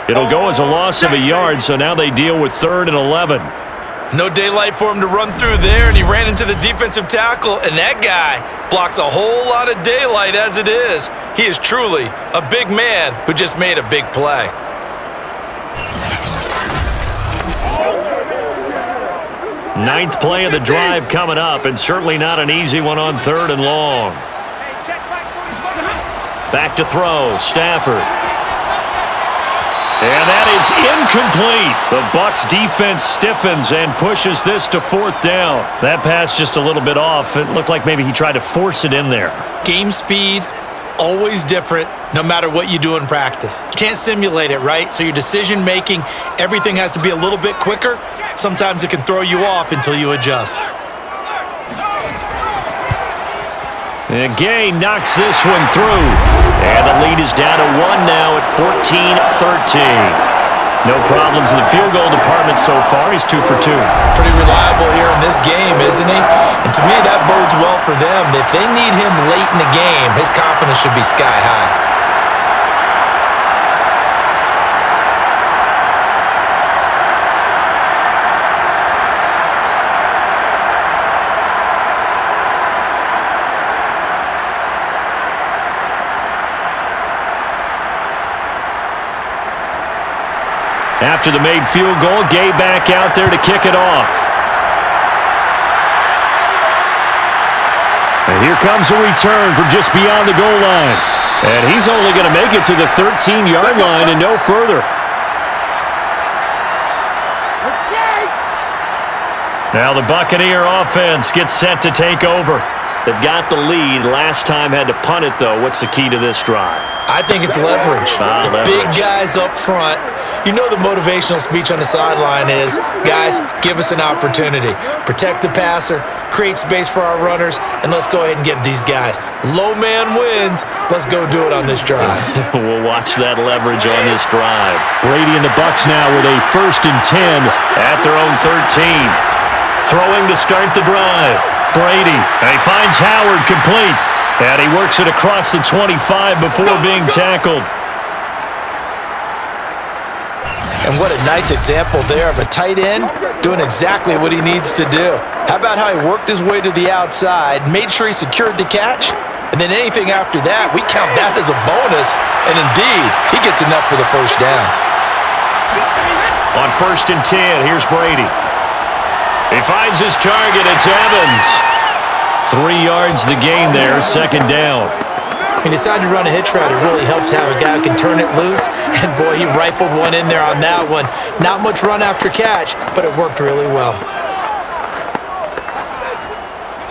It'll go as a loss of a yard, so now they deal with 3rd and 11. No daylight for him to run through there, and he ran into the defensive tackle, and that guy blocks a whole lot of daylight as it is. He is truly a big man who just made a big play. Ninth play of the drive coming up, and certainly not an easy one on 3rd and long. Back to throw, Stafford. And that is incomplete. The Bucs defense stiffens and pushes this to 4th down. That pass just a little bit off. It looked like maybe he tried to force it in there. Game speed, always different, no matter what you do in practice. You can't simulate it, right? So your decision-making, everything has to be a little bit quicker. Sometimes it can throw you off until you adjust. And Gay knocks this one through. And the lead is down to 1 now at 14-13. No problems in the field goal department so far. He's 2 for 2. Pretty reliable here in this game, isn't he? And to me, that bodes well for them. If they need him late in the game, his confidence should be sky high. After the made field goal, Gay back out there to kick it off. And here comes a return from just beyond the goal line. And he's only going to make it to the 13-yard line and no further. Now the Buccaneer offense gets set to take over. They've got the lead. Last time had to punt it, though. What's the key to this drive? I think it's leverage. The big guys up front. You know the motivational speech on the sideline is, guys, give us an opportunity. Protect the passer, create space for our runners, and let's go ahead and get these guys. Low man wins. Let's go do it on this drive. We'll watch that leverage on this drive. Brady and the Bucs now with a 1st and 10 at their own 13. Throwing to start the drive. Brady, and he finds Howard complete. And he works it across the 25 before being tackled. And what a nice example there of a tight end doing exactly what he needs to do. How about how he worked his way to the outside, made sure he secured the catch, and then anything after that, we count that as a bonus. And indeed, he gets enough for the first down. On 1st and 10, here's Brady. He finds his target. It's Evans. 3 yards the gain there, 2nd down. He decided to run a hitch route. It really helps to have a guy who can turn it loose. And, boy, he rifled one in there on that one. Not much run after catch, but it worked really well.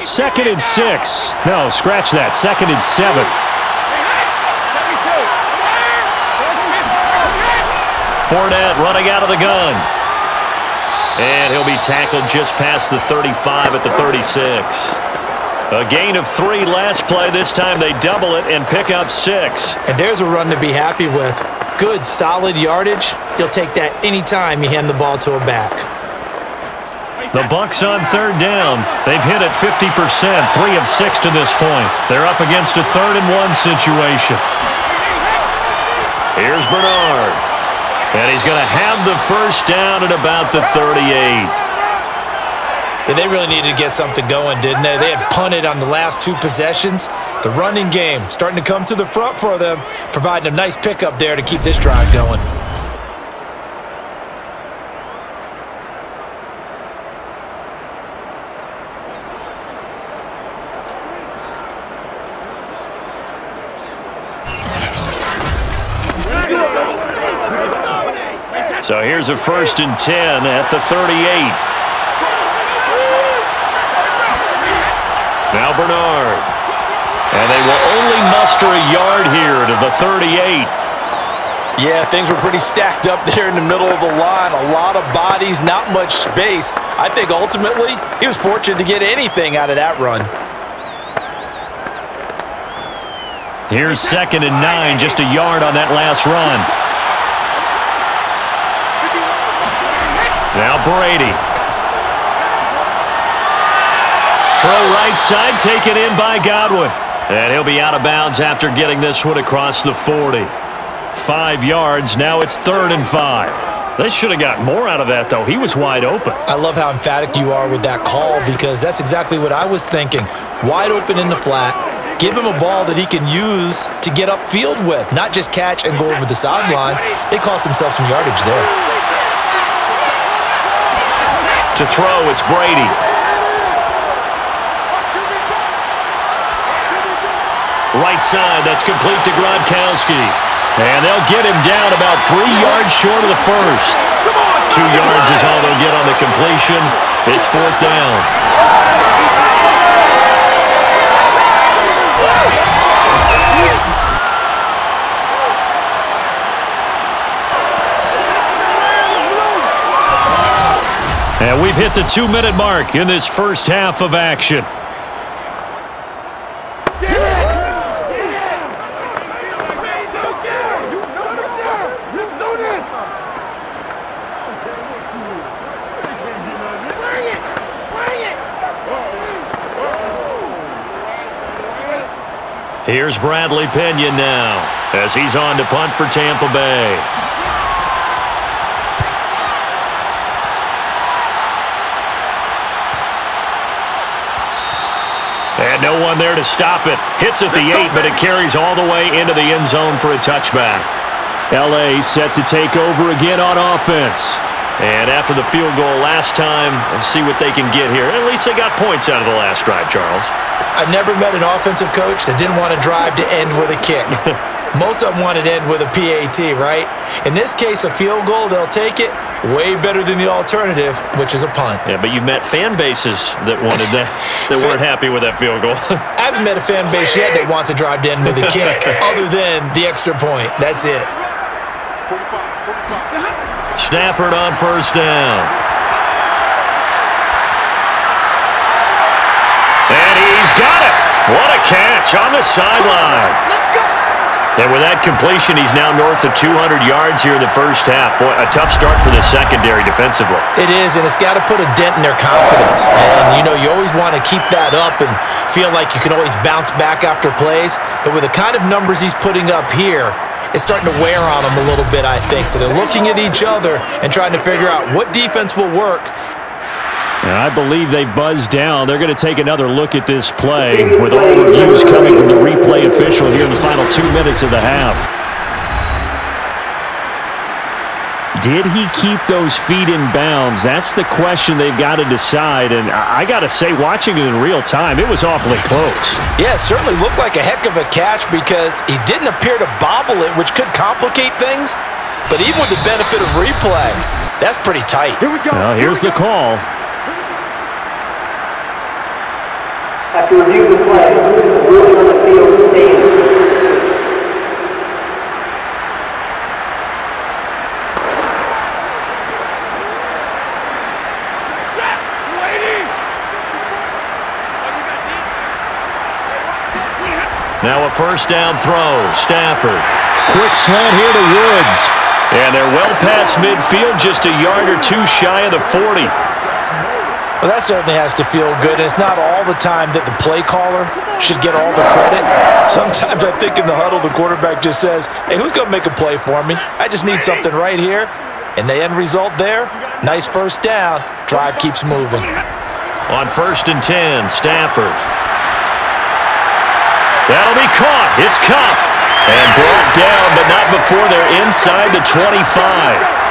2nd and 6. No, scratch that. 2nd and 7. Fournette running out of the gun. And he'll be tackled just past the 35 at the 36. A gain of 3 last play. This time they double it and pick up 6. And there's a run to be happy with. Good, solid yardage. You'll take that anytime you hand the ball to a back. The Bucs on 3rd down. They've hit it 50%, 3 of 6 to this point. They're up against a 3rd and 1 situation. Here's Bernard. And he's going to have the first down at about the 38. Yeah, they really needed to get something going, didn't they? They had punted on the last 2 possessions. The running game starting to come to the front for them, providing a nice pickup there to keep this drive going. So here's a 1st and 10 at the 38. Now Bernard. And they will only muster a yard here to the 38. Yeah, things were pretty stacked up there in the middle of the line. A lot of bodies, not much space. I think ultimately he was fortunate to get anything out of that run. Here's 2nd and 9, just a yard on that last run. Now Brady. Throw right side, taken in by Godwin. And he'll be out of bounds after getting this one across the 40. 5 yards, now it's 3rd and 5. They should have gotten more out of that, though. He was wide open. I love how emphatic you are with that call because that's exactly what I was thinking. Wide open in the flat. Give him a ball that he can use to get upfield with, not just catch and go over the sideline. They cost themselves some yardage there. To throw, it's Brady. Right side, that's complete to Gronkowski. And they'll get him down about 3 yards short of the first. 2 yards is all they'll get on the completion. It's 4th down. And we've hit the 2-minute mark in this first half of action. Here's Bradley Pinion now as he's on to punt for Tampa Bay. And no one there to stop it. Hits at the 8, but it carries all the way into the end zone for a touchback. L.A. set to take over again on offense. And after the field goal last time, let's see what they can get here. At least they got points out of the last drive, Charles. I never met an offensive coach that didn't want to drive to end with a kick. Most of them want it end with a PAT, right? In this case, a field goal, they'll take it. Way better than the alternative, which is a punt. Yeah, but you've met fan bases that wanted that, that weren't happy with that field goal. I haven't met a fan base yet that wants to drive to end with a kick, other than the extra point. That's it. 45. Stafford on first down. And he's got it. What a catch on the sideline. Let's go. And with that completion, he's now north of 200 yards here in the first half. Boy, a tough start for the secondary defensively. It is, and it's got to put a dent in their confidence. And, you know, you always want to keep that up and feel like you can always bounce back after plays. But with the kind of numbers he's putting up here, it's starting to wear on them a little bit, I think. So they're looking at each other and trying to figure out what defense will work. And I believe they buzzed down. They're going to take another look at this play with all reviews coming from the replay official here in the final 2 minutes of the half. Did he keep those feet in bounds? That's the question they've got to decide. And I got to say, watching it in real time, it was awfully close. Yeah, it certainly looked like a heck of a catch because he didn't appear to bobble it, which could complicate things. But even with the benefit of replay, that's pretty tight. Here we go. Well, here's the call. After review the play, ruling on the field stands. Now a first down throw. Stafford. Quick slant here to Woods. And they're well past midfield, just a yard or two shy of the 40. Well, that certainly has to feel good, and it's not all the time that the play caller should get all the credit. Sometimes I think in the huddle, the quarterback just says, hey, who's going to make a play for me? I just need something right here. And the end result there, nice first down. Drive keeps moving. On 1st and 10, Stafford. That'll be caught. It's Cup. And brought down, but not before they're inside the 25.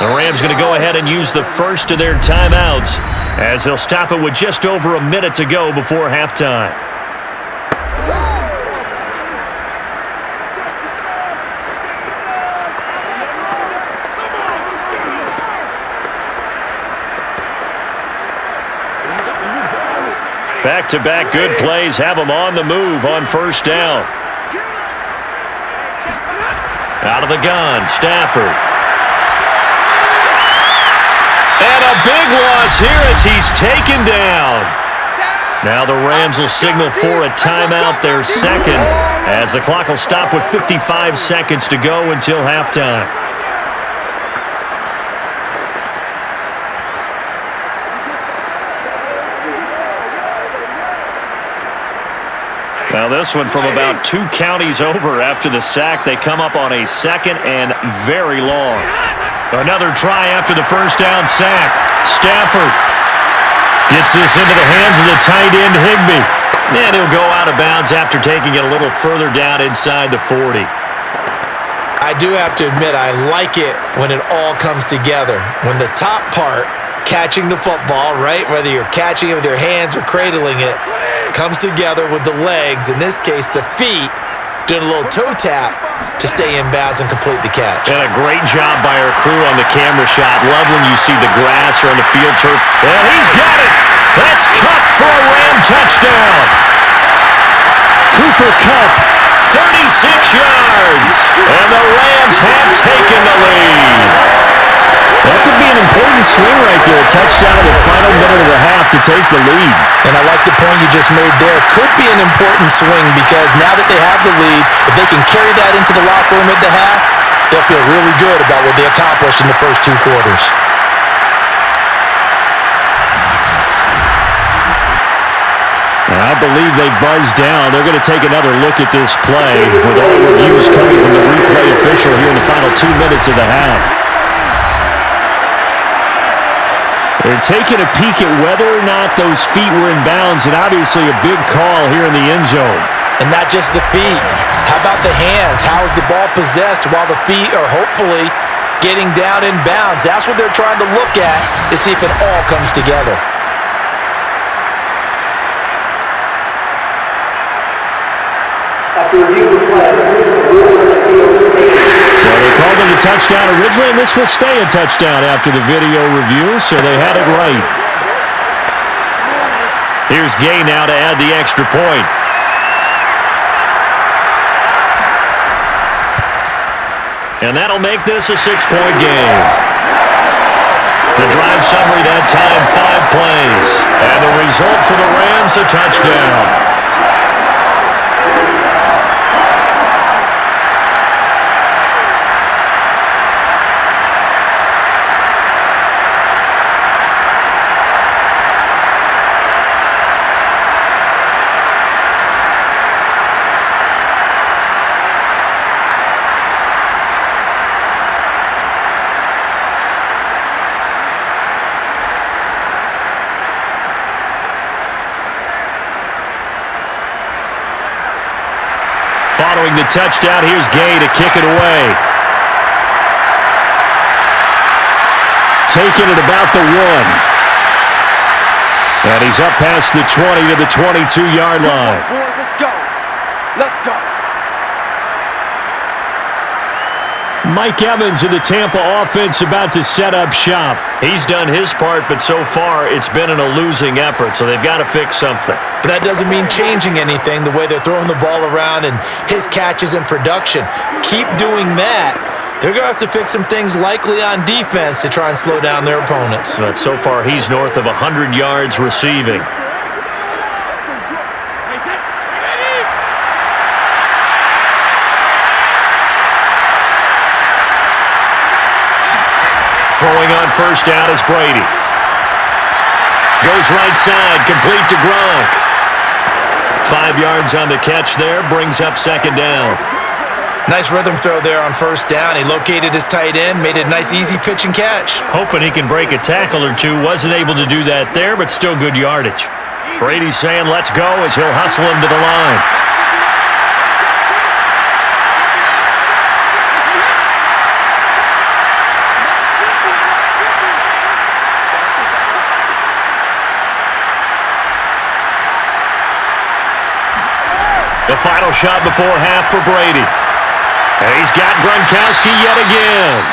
The Rams going to go ahead and use the first of their timeouts as they'll stop it with just over a minute to go before halftime. Back-to-back good plays have them on the move on first down. Out of the gun, Stafford. And a big loss here as he's taken down. Now the Rams will signal for a timeout, their second, as the clock will stop with 55 seconds to go until halftime. Now this one from about 2 counties over after the sack. They come up on a second and very long. Another try after the first down sack. Stafford gets this into the hands of the tight end, Higbee. And he'll go out of bounds after taking it a little further down inside the 40. I do have to admit, I like it when it all comes together. When the top part, catching the football, right, whether you're catching it with your hands or cradling it, comes together with the legs, in this case the feet, doing a little toe tap to stay in bounds and complete the catch. And a great job by our crew on the camera shot. Love when you see the grass or on the field turf. And he's got it! That's Kupp for a Ram touchdown! Cooper Kupp, 36 yards! And the Rams have taken the lead! That could be an important swing right there. A touchdown in the final minute of the half to take the lead. And I like the point you just made there. Could be an important swing because now that they have the lead, if they can carry that into the locker room at the half, they'll feel really good about what they accomplished in the first 2 quarters. I believe they buzzed down. They're going to take another look at this play with all reviews coming from the replay official here in the final 2 minutes of the half. They're taking a peek at whether or not those feet were in bounds, and obviously a big call here in the end zone. And not just the feet. How about the hands? How is the ball possessed while the feet are hopefully getting down in bounds? That's what they're trying to look at to see if it all comes together. After review of the play, so they called it a touchdown originally, and this will stay a touchdown after the video review, so they had it right. Here's Gay now to add the extra point. And that'll make this a 6-point game. The drive summary that time, 5 plays. And the result for the Rams, a touchdown. Following the touchdown, here's Gay to kick it away. Taking it about the 1. And he's up past the 20 to the 22-yard line. Boys, let's go. Let's go. Mike Evans in the Tampa offense about to set up shop. He's done his part, but so far it's been in a losing effort, so they've got to fix something. But that doesn't mean changing anything, the way they're throwing the ball around and his catches and production. Keep doing that. They're going to have to fix some things likely on defense to try and slow down their opponents. But so far he's north of 100 yards receiving. Throwing on first down is Brady. Goes right side, complete to Gronk. 5 yards on the catch there, brings up second down. Nice rhythm throw there on first down. He located his tight end, made it a nice easy pitch and catch. Hoping he can break a tackle or two. Wasn't able to do that there, but still good yardage. Brady's saying let's go as he'll hustle him to the line. The final shot before half for Brady. And he's got Gronkowski yet again.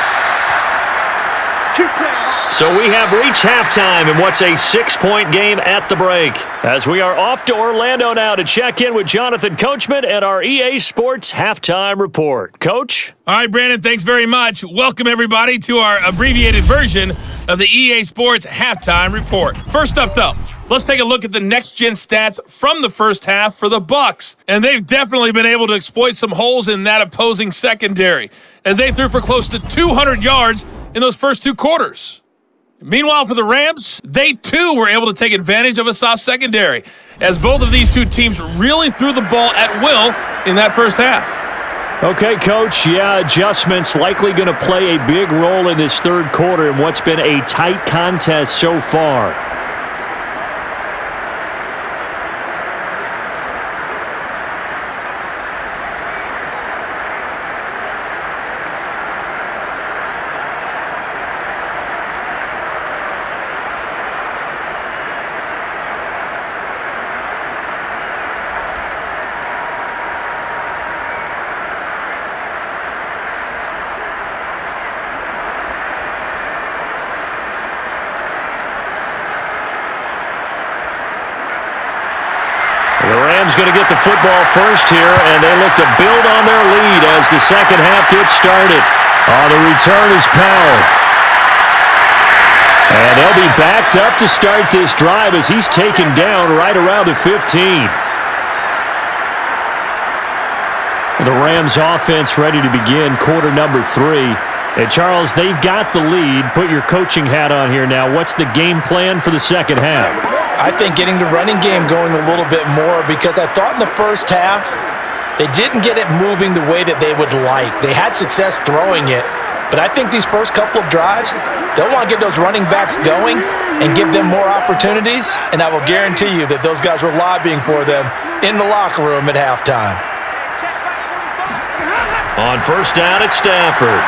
So we have reached halftime in what's a 6-point game at the break. As we are off to Orlando now to check in with Jonathan Coachman and our EA Sports Halftime Report. Coach? All right, Brandon, thanks very much. Welcome, everybody, to our abbreviated version of the EA Sports Halftime Report. First up, though, let's take a look at the next-gen stats from the first half for the BUCS. And they've definitely been able to exploit some holes in that opposing secondary, as they threw for close to 200 yards in those first 2 quarters. Meanwhile, for the Rams, they too were able to take advantage of a soft secondary, as both of these two teams really threw the ball at will in that first half. Okay, Coach, yeah, adjustments likely going to play a big role in this third quarter in what's been a tight contest so far. Going to get the football first here, and they look to build on their lead as the second half gets started. The return is Powell. And they'll be backed up to start this drive as he's taken down right around the 15. The Rams offense ready to begin quarter number 3. And Charles, they've got the lead. Put your coaching hat on here now. What's the game plan for the second half? I think getting the running game going a little bit more, because I thought in the first half they didn't get it moving the way that they would like. They had success throwing it, but I think these first couple of drives, they'll want to get those running backs going and give them more opportunities, and I will guarantee you that those guys were lobbying for them in the locker room at halftime. On first down, it's Stafford.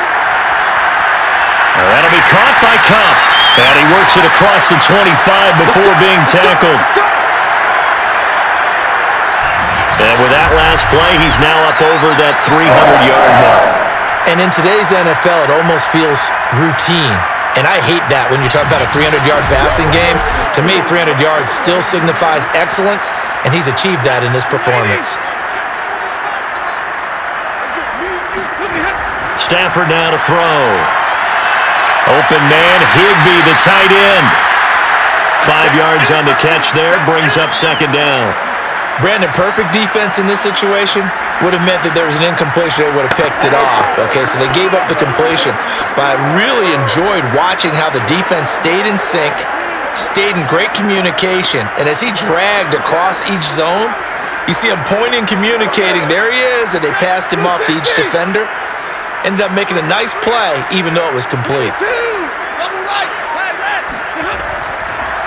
That'll be caught by Cup. And he works it across the 25 before being tackled. And with that last play, he's now up over that 300-yard mark. And in today's NFL, it almost feels routine. And I hate that when you talk about a 300-yard passing game. To me, 300 yards still signifies excellence, and he's achieved that in this performance. Stafford now to throw. Open man, Higbee, the tight end. 5 yards on the catch there, brings up second down. Brandon, perfect defense in this situation would have meant that there was an incompletion. They would have picked it off. Okay, so they gave up the completion. But I really enjoyed watching how the defense stayed in sync, stayed in great communication, and as he dragged across each zone, you see him pointing, communicating. There he is, and they passed him off to each defender. Ended up making a nice play, even though it was complete.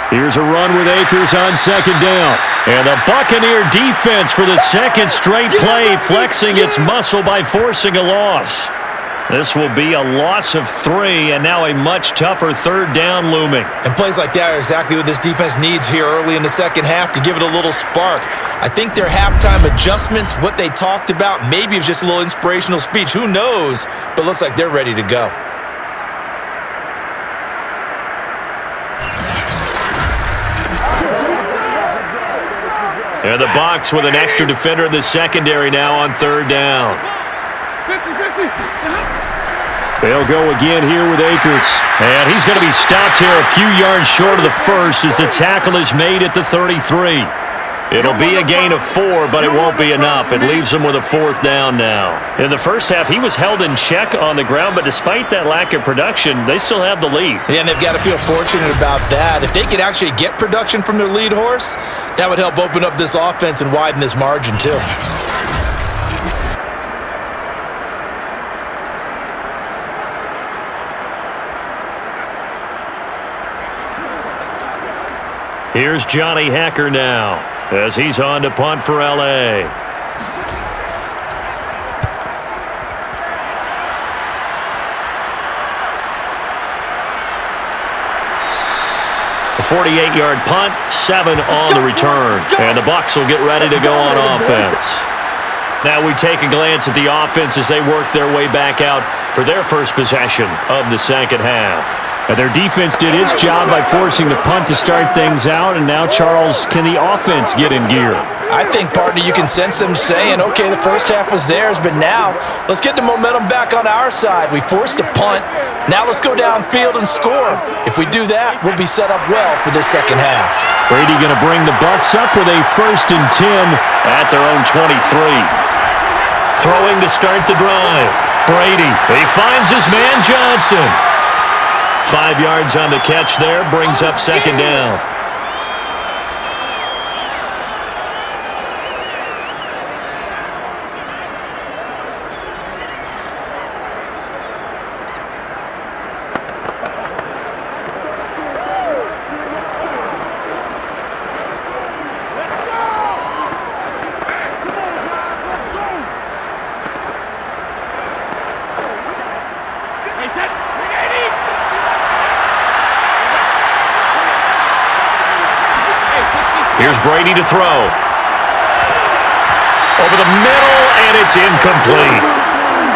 Here's a run with Akers on second down. And the Buccaneer defense for the second straight play, flexing its muscle by forcing a loss. This will be a loss of 3, and now a much tougher third down looming. And plays like that are exactly what this defense needs here early in the second half to give it a little spark. I think their halftime adjustments, what they talked about, maybe it was just a little inspirational speech. Who knows? But looks like they're ready to go. And the Bucs with an extra defender in the secondary now on third down. They'll go again here with Akers. And he's going to be stopped here a few yards short of the first as the tackle is made at the 33. It'll be a gain of 4, but it won't be enough. It leaves him with a fourth down now. In the first half, he was held in check on the ground, but despite that lack of production, they still have the lead. Yeah, and they've got to feel fortunate about that. If they could actually get production from their lead horse, that would help open up this offense and widen this margin too. Here's Johnny Hacker now as he's on to punt for L.A. A 48-yard punt, 7 on the return. And the Bucs will get ready to go on offense. Now we take a glance at the offense as they work their way back out for their first possession of the second half. And their defense did its job by forcing the punt to start things out, and now, Charles, can the offense get in gear? I think, partner, you can sense them saying, okay, the first half was theirs, but now let's get the momentum back on our side. We forced a punt. Now let's go downfield and score. If we do that, we'll be set up well for this second half. Brady going to bring the Bucs up with a 1st and 10 at their own 23. Throwing to start the drive. Brady, he finds his man Johnson. 5 yards on the catch there, brings up second down. Here's Brady to throw. Over the middle, and it's incomplete.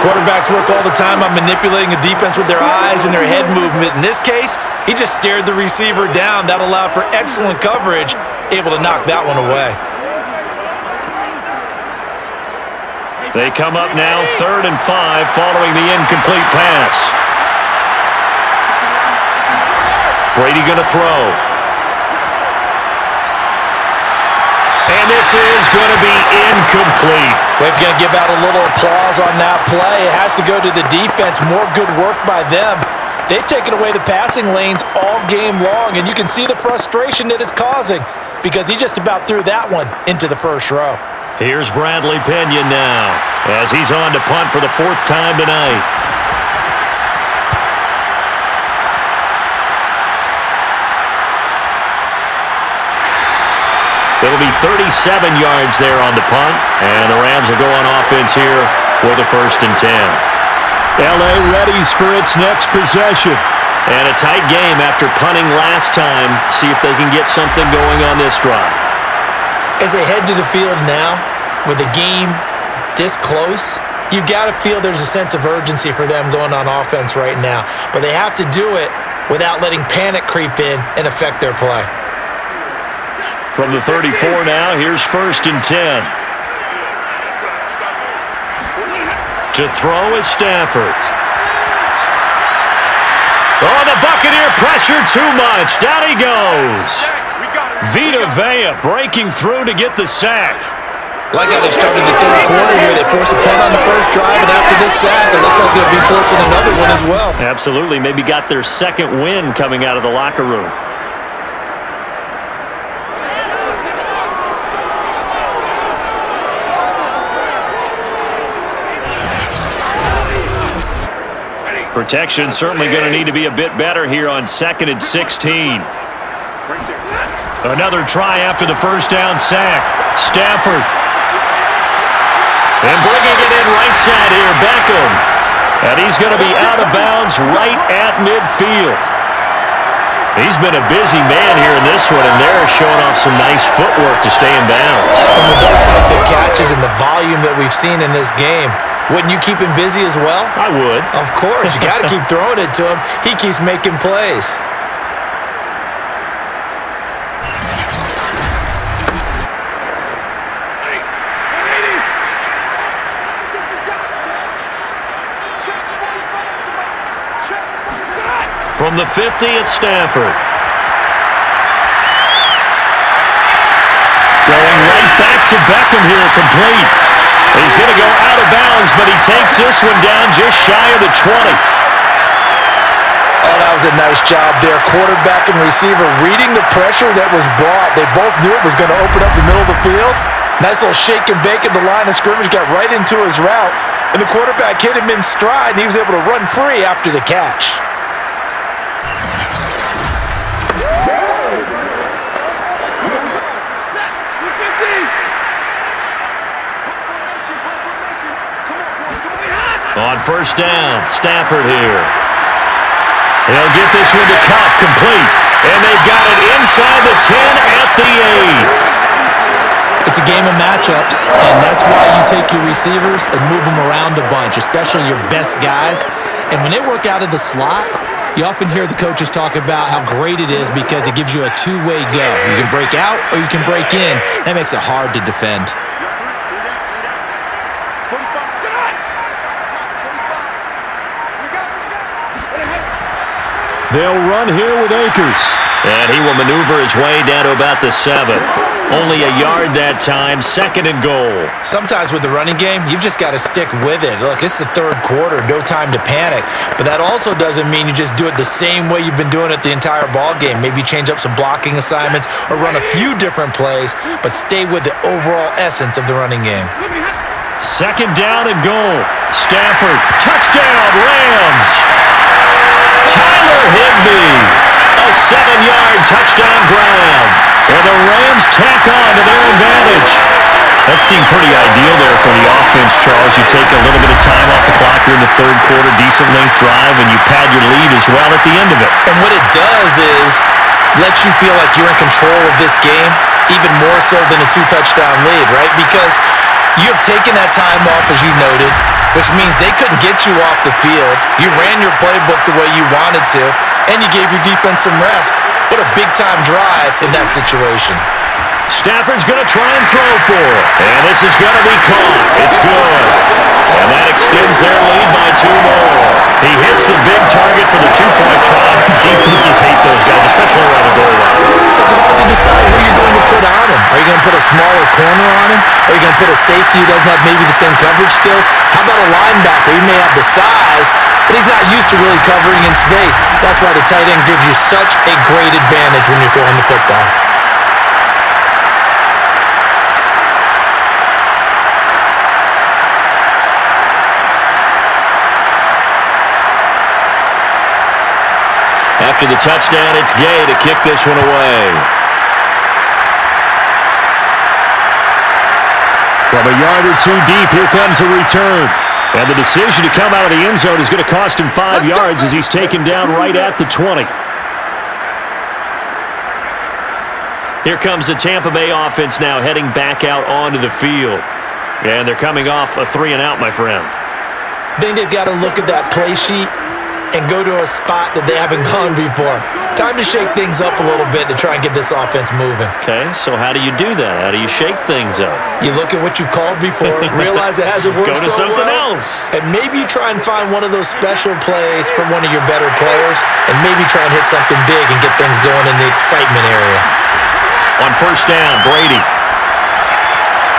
Quarterbacks work all the time on manipulating a defense with their eyes and their head movement. In this case, he just stared the receiver down. That allowed for excellent coverage, able to knock that one away. They come up now 3rd and 5 following the incomplete pass. Brady going to throw. And this is going to be incomplete. We're going to give out a little applause on that play. It has to go to the defense. More good work by them. They've taken away the passing lanes all game long, and you can see the frustration that it's causing. because he just about threw that one into the first row. Here's Bradley Pena now as he's on to punt for the 4th time tonight. It'll be 37 yards there on the punt, and the Rams will go on offense here with a 1st and 10. L.A. readies for its next possession. And a tight game after punting last time. See if they can get something going on this drive. As they head to the field now, with the game this close, you've got to feel there's a sense of urgency for them going on offense right now. But they have to do it without letting panic creep in and affect their play. From the 34 now, here's 1st and 10. To throw is Stafford. Oh, the Buccaneer pressure too much. Down he goes. Vita Vea breaking through to get the sack. Like how they started the 3rd quarter here. They forced a punt on the first drive, and after this sack, it looks like they'll be forcing another one as well. Absolutely. Maybe got their 2nd win coming out of the locker room. Protection certainly going to need to be a bit better here on 2nd and 16. Another try after the 1st down sack. Stafford. And bringing it in right side here, Beckham. And he's going to be out of bounds right at midfield. He's been a busy man here in this one, and they're showing off some nice footwork to stay in bounds. And with those types of catches and the volume that we've seen in this game, wouldn't you keep him busy as well? I would. Of course. You got to keep throwing it to him. He keeps making plays. From the 50, it's Stafford. Going right back to Beckham here, complete. He's going to go out of bounds, but he takes this one down just shy of the 20. Oh, that was a nice job there. Quarterback and receiver reading the pressure that was brought. They both knew it was going to open up the middle of the field. Nice little shake and bake at the line of scrimmage, got right into his route, and the quarterback hit him in stride, and he was able to run free after the catch. On 1st down, Stafford here. He'll get this one to Cup, complete. And they've got it inside the 10 at the 8. It's a game of matchups, and that's why you take your receivers and move them around a bunch, especially your best guys. And when they work out of the slot, you often hear the coaches talk about how great it is because it gives you a two-way go. You can break out or you can break in. That makes it hard to defend. They'll run here with Akers. And he will maneuver his way down to about the 7. Only a yard that time, 2nd and goal. Sometimes with the running game, you've just got to stick with it. Look, it's the 3rd quarter, no time to panic. But that also doesn't mean you just do it the same way you've been doing it the entire ball game. Maybe change up some blocking assignments or run a few different plays, but stay with the overall essence of the running game. 2nd down and goal. Stafford, touchdown, Rams. Tyler Higbee, a 7-yard touchdown grab. And the Rams tack on to their advantage. That seemed pretty ideal there for the offense, Charles. You take a little bit of time off the clock here in the 3rd quarter, decent length drive, and you pad your lead as well at the end of it. And what it does is let you feel like you're in control of this game, even more so than a 2-touchdown lead, right? Because you have taken that time off, as you noted, which means they couldn't get you off the field. You ran your playbook the way you wanted to, and you gave your defense some rest. What a big-time drive in that situation. Stafford's going to try and throw for it. And this is going to be caught. It's good. And that extends their lead by 2 more. He hits the big target for the 2-point try. Defenses hate those guys, especially around the goal line. It's hard to decide who you're going to put on him. Are you going to put a smaller corner on him? Are you going to put a safety who doesn't have maybe the same coverage skills? How about a linebacker? He may have the size, but he's not used to really covering in space. That's why the tight end gives you such a great advantage when you're throwing the football. after the touchdown. It's Gay to kick this one away. From a yard or two deep, here comes a return. And the decision to come out of the end zone is going to cost him 5 yards as he's taken down right at the 20. Here comes the Tampa Bay offense now heading back out onto the field. And they're coming off a 3-and-out, my friend. I think they've got to look at that play sheet and go to a spot that they haven't gone before. Time to shake things up a little bit to try and get this offense moving. Okay, so how do you do that? How do you shake things up? You look at what you've called before, realize it hasn't worked Go to so something well, else. and maybe you try and find one of those special plays from one of your better players, and maybe try and hit something big and get things going in the excitement area. On first down, Brady.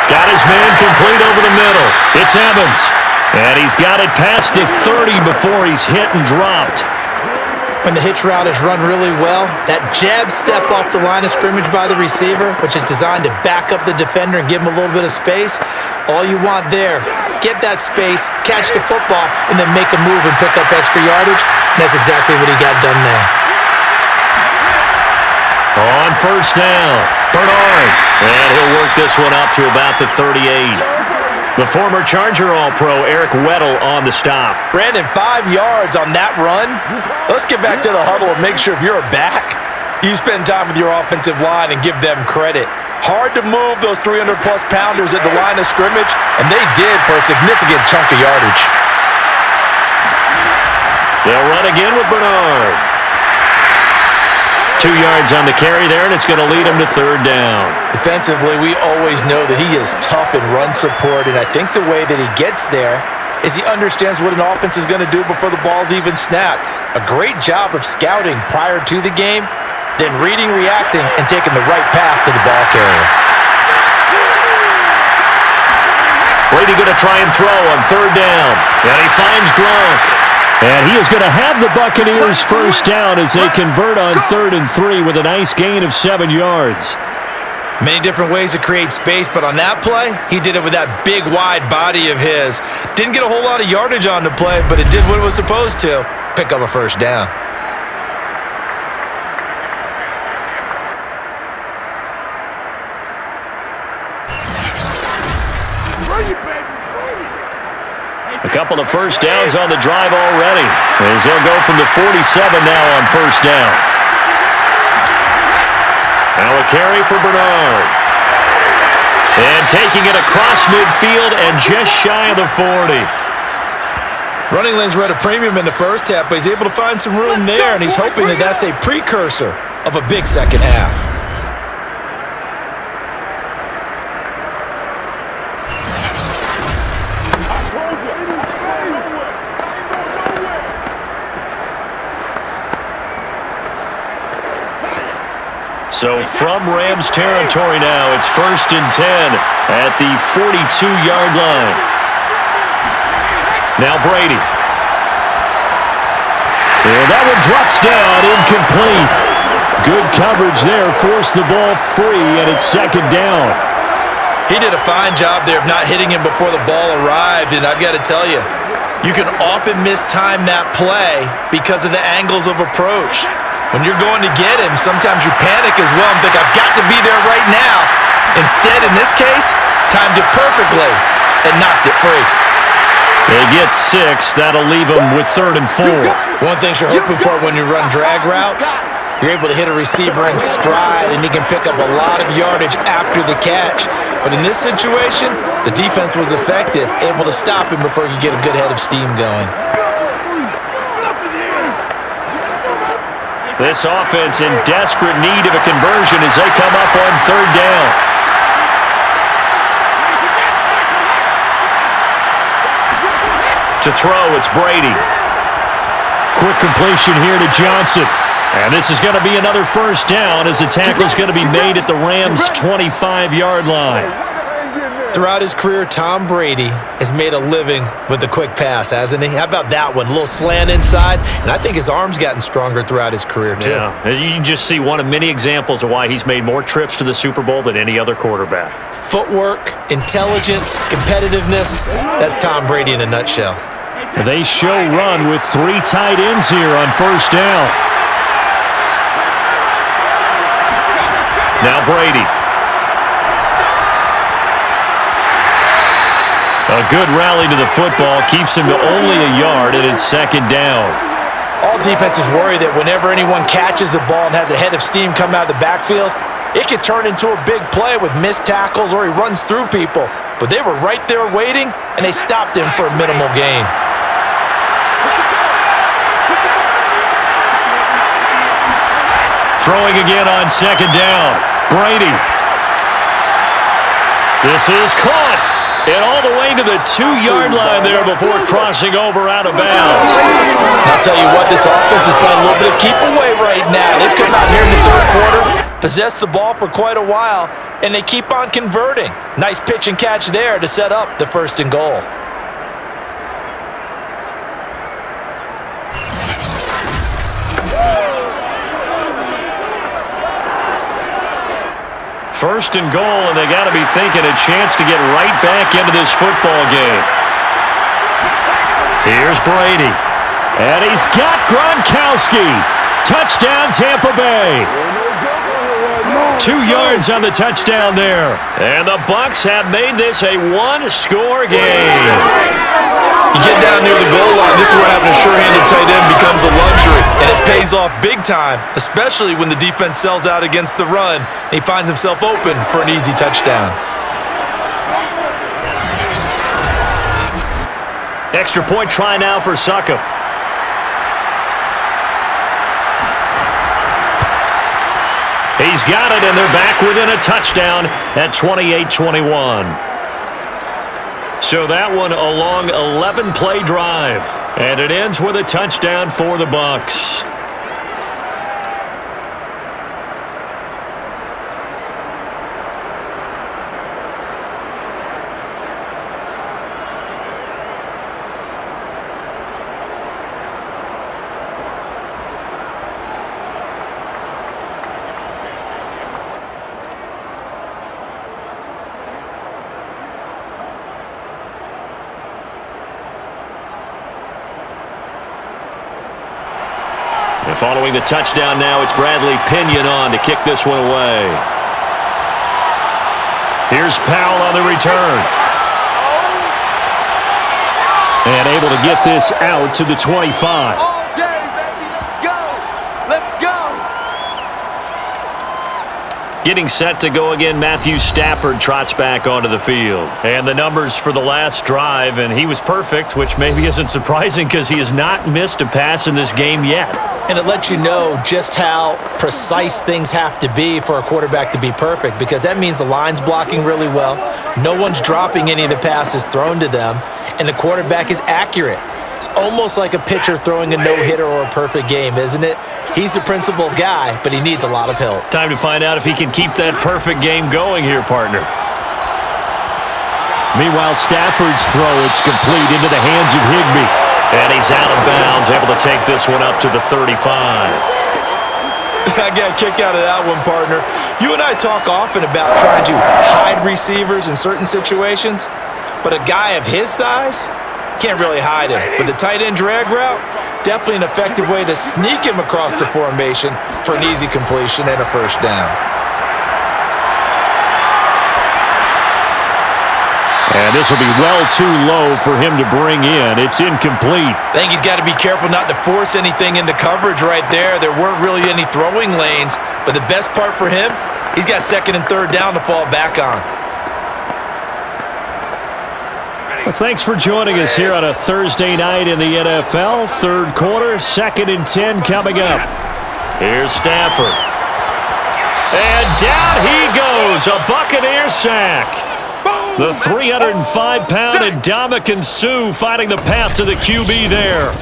Got his man complete over the middle. It's Evans. And he's got it past the 30 before he's hit and dropped. When the hitch route is run really well, that jab step off the line of scrimmage by the receiver, which is designed to back up the defender and give him a little bit of space, all you want there, get that space, catch the football, and then make a move and pick up extra yardage. And that's exactly what he got done there. On first down, Bernard. And he'll work this one up to about the 38. The former Charger All-Pro, Eric Weddle, on the stop. Brandon, 5 yards on that run. Let's get back to the huddle and make sure if you're a back, you spend time with your offensive line and give them credit. Hard to move those 300-plus pounders at the line of scrimmage, and they did for a significant chunk of yardage. They'll run again with Bernard. 2 yards on the carry there, and it's going to lead him to third down. Defensively, we always know that he is tough in run support, and I think the way that he gets there is he understands what an offense is going to do before the ball's even snapped. A great job of scouting prior to the game, then reading, reacting, and taking the right path to the ball carrier. Brady going to try and throw on third down, and he finds Gronk. And he is going to have the Buccaneers first down as they convert on 3rd and 3 with a nice gain of 7 yards. Many different ways to create space, but on that play, he did it with that big, wide body of his. Didn't get a whole lot of yardage on the play, but it did what it was supposed to. Pick up a first down. A couple of first downs on the drive already, as they'll go from the 47 now on first down. Now a carry for Bernard. And taking it across midfield and just shy of the 40. Running lanes were at a premium in the first half, but he's able to find some room there, and he's hoping that that's a precursor of a big second half. So from Rams territory now, it's 1st and 10 at the 42-yard line. Now Brady. And that one drops down, incomplete. Good coverage there, forced the ball free, and it's 2nd down. He did a fine job there of not hitting him before the ball arrived, and I've got to tell you, you can often mistime that play because of the angles of approach. When you're going to get him, sometimes you panic as well and think, I've got to be there right now. Instead, in this case, timed it perfectly and knocked it free. They get 6. That'll leave them with 3rd and 4. One thing you're hoping for when you run drag routes, you're able to hit a receiver in stride, and he can pick up a lot of yardage after the catch. But in this situation, the defense was effective, able to stop him before he could get a good head of steam going. This offense in desperate need of a conversion as they come up on 3rd down. To throw, it's Brady. Quick completion here to Johnson. And this is going to be another first down as the tackle is going to be made at the Rams' 25-yard line. Throughout his career, Tom Brady has made a living with the quick pass, hasn't he? How about that one? A little slant inside, and I think his arm's gotten stronger throughout his career, too. Yeah, you can just see one of many examples of why he's made more trips to the Super Bowl than any other quarterback. Footwork, intelligence, competitiveness, that's Tom Brady in a nutshell. They show run with 3 tight ends here on first down. Now Brady. A good rally to the football keeps him to only a yard, and it's second down. All defenses worry that whenever anyone catches the ball and has a head of steam come out of the backfield, it could turn into a big play with missed tackles or he runs through people. But they were right there waiting, and they stopped him for a minimal gain. Throwing again on second down. Brady. This is caught. And all the way to the 2-yard line there before crossing over out of bounds. I'll tell you what, this offense is playing a little bit of keep away right now. They've come out here in the third quarter, possessed the ball for quite a while, and they keep on converting. Nice pitch and catch there to set up the 1st and goal. First and goal, and they got to be thinking a chance to get right back into this football game. Here's Brady. And he's got Gronkowski. Touchdown, Tampa Bay. 2 yards on the touchdown there. And the Bucs have made this a one-score game. You get down near the goal line, this is where having a sure-handed tight end becomes a luxury, and it pays off big time, especially when the defense sells out against the run, and he finds himself open for an easy touchdown. Extra point try now for Suckup. He's got it, and they're back within a touchdown at 28-21. So that one a long 11-play drive. And it ends with a touchdown for the Bucs. And following the touchdown now, it's Bradley Pinion on to kick this one away. Here's Powell on the return. And able to get this out to the 25. All day, baby. Let's go. Let's go. Getting set to go again, Matthew Stafford trots back onto the field. And the numbers for the last drive, and he was perfect, which maybe isn't surprising because he has not missed a pass in this game yet. And it lets you know just how precise things have to be for a quarterback to be perfect, because that means the line's blocking really well, no one's dropping any of the passes thrown to them, and the quarterback is accurate. It's almost like a pitcher throwing a no-hitter or a perfect game, isn't it? He's the principal guy, but he needs a lot of help. Time to find out if he can keep that perfect game going here, partner. Meanwhile, Stafford's throw, it's complete into the hands of Higbee. And he's out of bounds, able to take this one up to the 35. I got a kick out of that one, partner. You and I talk often about trying to hide receivers in certain situations, but a guy of his size can't really hide him. But the tight end drag route, definitely an effective way to sneak him across the formation for an easy completion and a first down. And this will be well too low for him to bring in. It's incomplete. I think he's got to be careful not to force anything into coverage right there. There weren't really any throwing lanes, but the best part for him, he's got second and third down to fall back on. Well, thanks for joining us here on a Thursday night in the NFL. Third quarter, 2nd and 10 coming up. Here's Stafford. And down he goes, a Buccaneer sack. The 305-pound Ndamukong Suh finding the path to the QB there.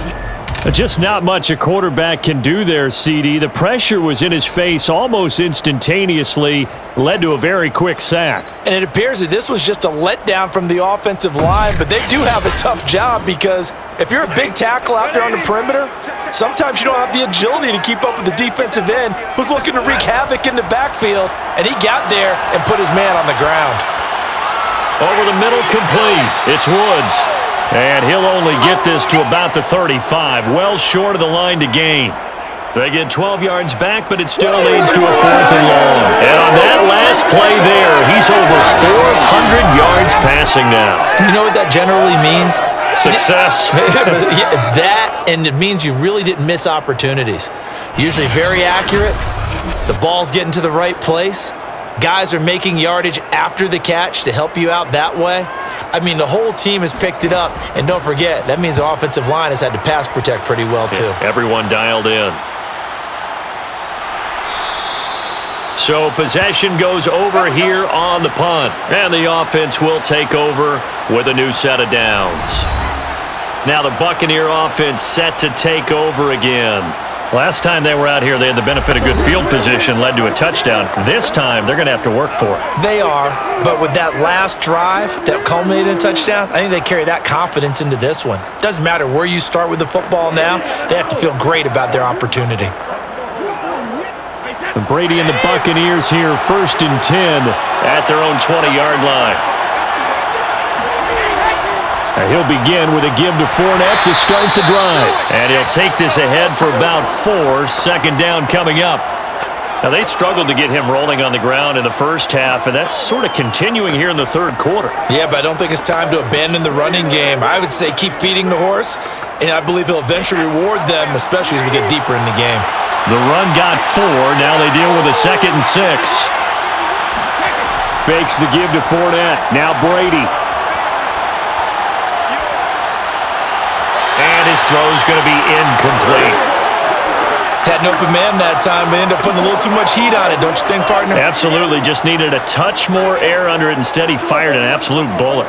Just not much a quarterback can do there, CD. The pressure was in his face almost instantaneously, led to a very quick sack. And it appears that this was just a letdown from the offensive line, but they do have a tough job because if you're a big tackle out there on the perimeter, sometimes you don't have the agility to keep up with the defensive end who's looking to wreak havoc in the backfield, and he got there and put his man on the ground. Over the middle, complete. It's Woods. And he'll only get this to about the 35, well short of the line to gain. They get 12 yards back, but it still leads to a 4th and long. And on that has over 400 yards passing now. You know what that generally means? Success. That, and it means you really didn't miss opportunities. Usually very accurate. The ball's getting to the right place. Guys are making yardage after the catch to help you out that way. I mean, the whole team has picked it up. And don't forget, that means the offensive line has had to pass protect pretty well, too. Yeah, everyone dialed in. So possession goes over here on the punt. And the offense will take over with a new set of downs. Now the Buccaneer offense set to take over again. Last time they were out here, they had the benefit of good field position, led to a touchdown. This time, they're going to have to work for it. They are, but with that last drive that culminated in a touchdown, I think they carry that confidence into this one. Doesn't matter where you start with the football now, they have to feel great about their opportunity. Brady and the Buccaneers here, 1st and 10 at their own 20-yard line. He'll begin with a give to Fournette to start the drive. And he'll take this ahead for about 4. 2nd down coming up. Now, they struggled to get him rolling on the ground in the first half, and that's sort of continuing here in the 3rd quarter. Yeah, but I don't think it's time to abandon the running game. I would say keep feeding the horse, and I believe he'll eventually reward them, especially as we get deeper in the game. The run got 4. Now they deal with a 2nd and 6. Fakes the give to Fournette. Now Brady. And his throw's going to be incomplete. Had an open man that time, but ended up putting a little too much heat on it, don't you think, partner? Absolutely. Just needed a touch more air under it. Instead, he fired an absolute bullet.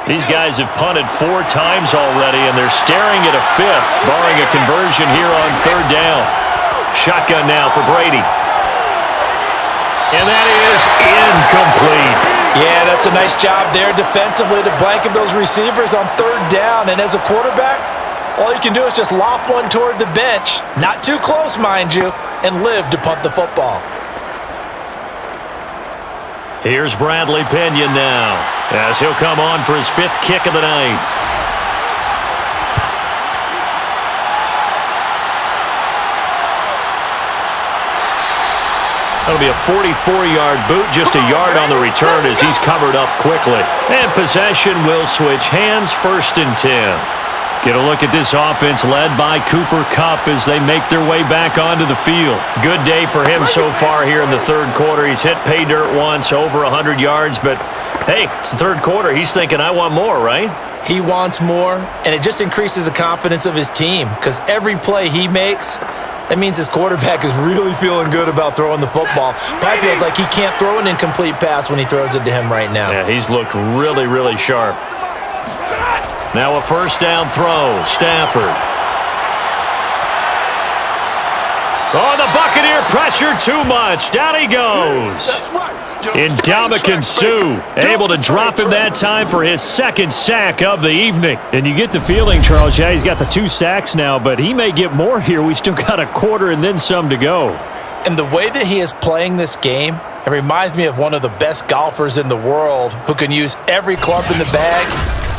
These guys have punted 4 times already, and they're staring at a 5th, barring a conversion here on 3rd down. Shotgun now for Brady. And that is incomplete. Yeah, that's a nice job there defensively to blanket those receivers on 3rd down. And as a quarterback, all you can do is just loft one toward the bench. Not too close, mind you, and live to punt the football. Here's Bradley Pinion now, as he'll come on for his 5th kick of the night. That'll be a 44-yard boot, just a yard on the return as he's covered up quickly. And possession will switch hands, 1st and 10. Get a look at this offense led by Cooper Kupp as they make their way back onto the field. Good day for him so far here in the 3rd quarter. He's hit pay dirt once, over 100 yards, but hey, it's the 3rd quarter. He's thinking, I want more, right? He wants more, and it just increases the confidence of his team because every play he makes, that means his quarterback is really feeling good about throwing the football. Probably feels like he can't throw an incomplete pass when he throws it to him right now. Yeah, he's looked really, really sharp. Now a 1st down throw. Stafford. Oh, the Buccaneer pressure too much. Down he goes. Ndamukong Suh able to drop him that time for his 2nd sack of the evening. And you get the feeling, Charles, yeah, he's got the 2 sacks now, but he may get more here. We still got a quarter and then some to go. And the way that he is playing this game, it reminds me of one of the best golfers in the world who can use every club in the bag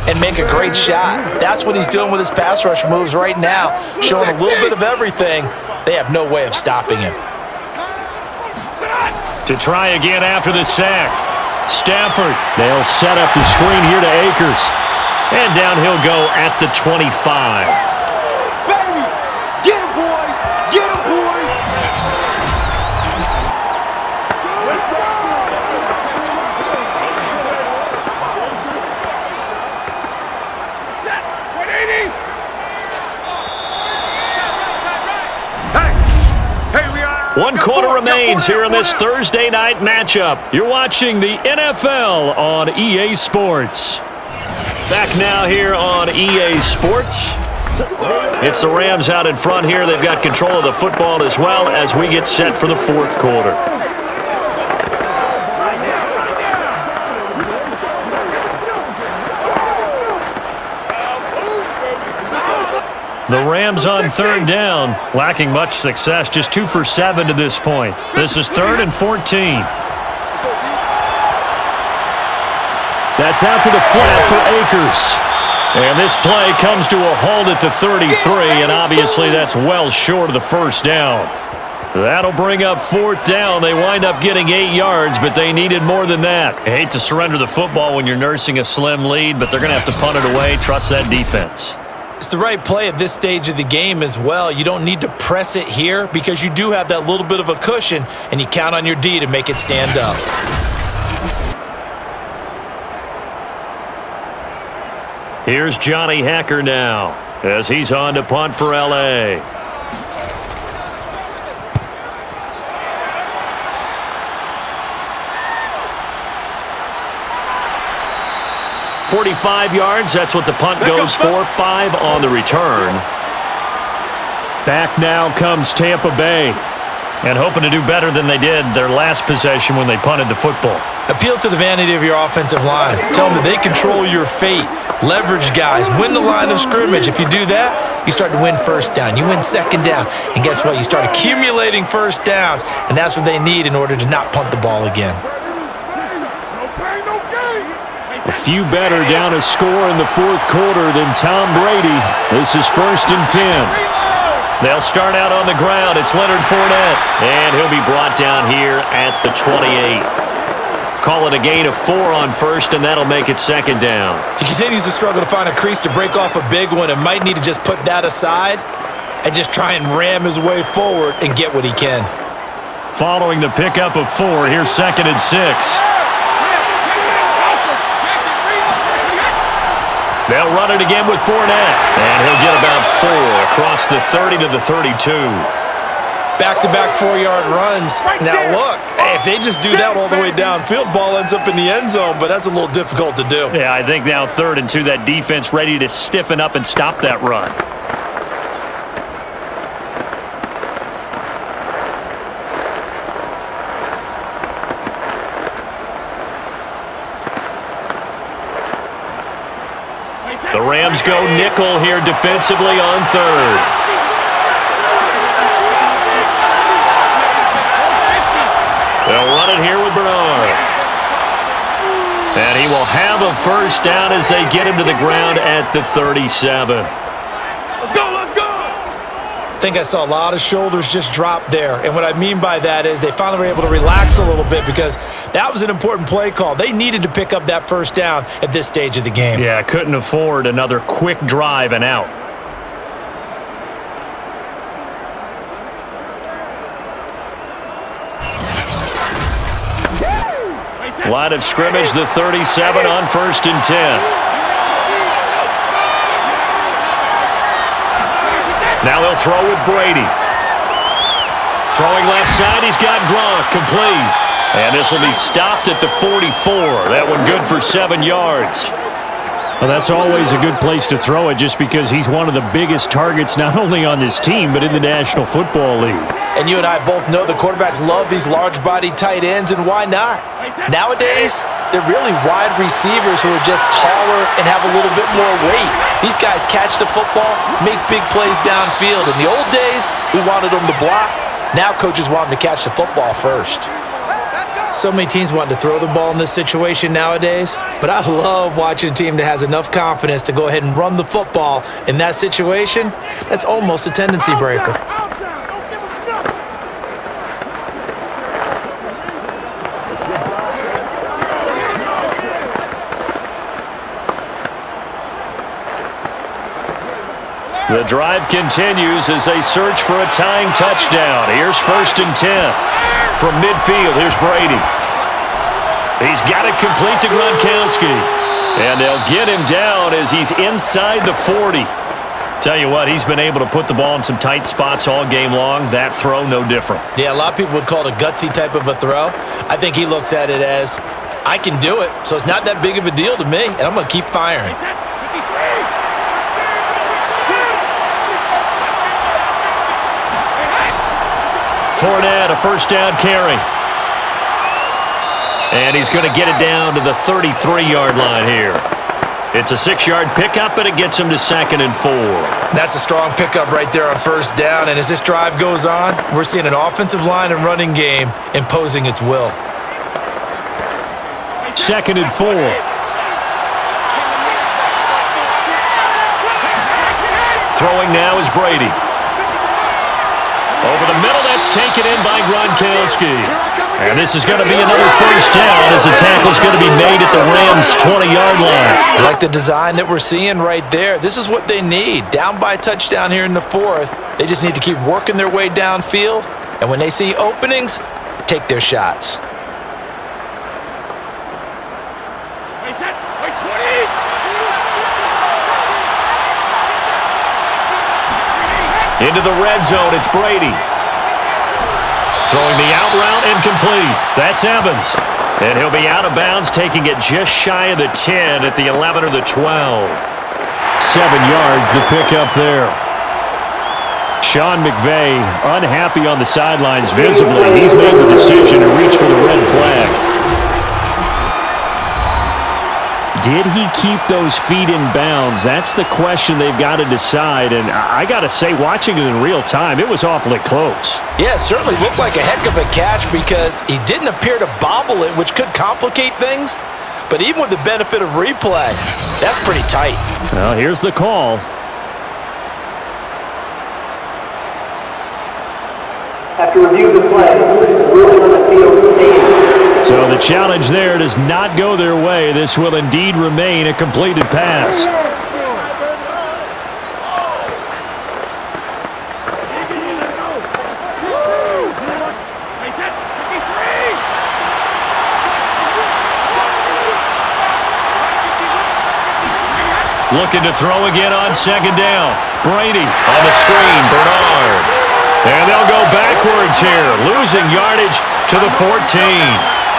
and make a great shot. That's what he's doing with his pass rush moves right now, showing a little bit of everything. They have no way of stopping him. To try again after the sack. Stafford. They'll set up the screen here to Akers. And down he'll go at the 25. Baby! Get him, boys! Get him, boys! One quarter remains here in this Thursday night matchup. You're watching the NFL on EA Sports. Back now here on EA Sports. It's the Rams out in front here. They've got control of the football as well as we get set for the 4th quarter. The Rams on 3rd down, lacking much success, just 2 for 7 to this point. This is 3rd and 14. That's out to the flat for Akers. And this play comes to a halt at the 33, and obviously that's well short of the 1st down. That'll bring up 4th down. They wind up getting 8 yards, but they needed more than that. I hate to surrender the football when you're nursing a slim lead, but they're going to have to punt it away. Trust that defense. It's the right play at this stage of the game as well. You don't need to press it here because you do have that little bit of a cushion, and you count on your D to make it stand up. Here's Johnny Hacker now as he's on to punt for L.A. 45 yards, that's what the punt goes for. 5 on the return. Back now comes Tampa Bay. And hoping to do better than they did their last possession when they punted the football. Appeal to the vanity of your offensive line. Tell them that they control your fate. Leverage guys. Win the line of scrimmage. If you do that, you start to win 1st down. You win 2nd down. And guess what? You start accumulating 1st downs. And that's what they need in order to not punt the ball again. A few better down a score in the 4th quarter than Tom Brady. This is 1st and 10. They'll start out on the ground. It's Leonard Fournette. And he'll be brought down here at the 28. Call it a gain of 4 on 1st, and that'll make it 2nd down. He continues to struggle to find a crease to break off a big one and might need to just put that aside and just try and ram his way forward and get what he can. Following the pickup of 4, here's 2nd and 6. They'll run it again with Fournette. And he'll get about 4 across the 30 to the 32. Back-to-back 4-yard runs. Now look, if they just do that all the way downfield, ball ends up in the end zone, but that's a little difficult to do. Yeah, I think now 3rd and 2, that defense ready to stiffen up and stop that run. The Rams go nickel here defensively on 3rd. They'll run it here with Bernard. And he will have a 1st down as they get him to the ground at the 37. Let's go, let's go! I think I saw a lot of shoulders just drop there. And what I mean by that is they finally were able to relax a little bit because that was an important play call. They needed to pick up that 1st down at this stage of the game. Yeah, couldn't afford another quick drive and out. Line of scrimmage, the 37 on 1st and 10. Now they'll throw with Brady. Throwing left side, he's got Gronk, complete. And this will be stopped at the 44. That one good for 7 yards. Well, that's always a good place to throw it just because he's one of the biggest targets not only on this team but in the National Football League. And you and I both know the quarterbacks love these large-bodied tight ends, and why not? Nowadays, they're really wide receivers who are just taller and have a little bit more weight. These guys catch the football, make big plays downfield. In the old days, we wanted them to block. Now coaches want them to catch the football first. So many teams want to throw the ball in this situation nowadays, but I love watching a team that has enough confidence to go ahead and run the football in that situation. That's almost a tendency breaker. The drive continues as they search for a tying touchdown. Here's 1st and 10. From midfield, here's Brady. He's got it complete to Gronkowski. And they'll get him down as he's inside the 40. Tell you what, he's been able to put the ball in some tight spots all game long. That throw, no different. Yeah, a lot of people would call it a gutsy type of a throw. I think he looks at it as, I can do it, so it's not that big of a deal to me, and I'm going to keep firing. Fournette, a 1st down carry. And he's going to get it down to the 33-yard line here. It's a 6-yard pickup, and it gets him to 2nd and 4. That's a strong pickup right there on 1st down, and as this drive goes on, we're seeing an offensive line and running game imposing its will. 2nd and 4. Throwing now is Brady. Over the middle, That's taken in by Gronkowski. And this is going to be another first down as the tackle's going to be made at the Rams' 20-yard line. I like the design that we're seeing right there. This is what they need. Down by a touchdown here in the fourth. They just need to keep working their way downfield. And when they see openings, take their shots. Into the red zone, it's Brady. Throwing the out route, incomplete. That's Evans. And he'll be out of bounds, taking it just shy of the 10 at the 11 or the 12. 7 yards, the pickup there. Sean McVay unhappy on the sidelines visibly. He's made the decision to reach for the red flag. Did he keep those feet in bounds? That's the question they've got to decide. And I got to say, watching it in real time, it was awfully close. Yeah, it certainly looked like a heck of a catch because he didn't appear to bobble it, which could complicate things. But even with the benefit of replay, that's pretty tight. Well, here's the call. After review of the play, ruling on the field stands. So the challenge there does not go their way. This will indeed remain a completed pass. Looking to throw again on second down. Brady on the screen. Bernard. And they'll go backwards here, losing yardage to the 14.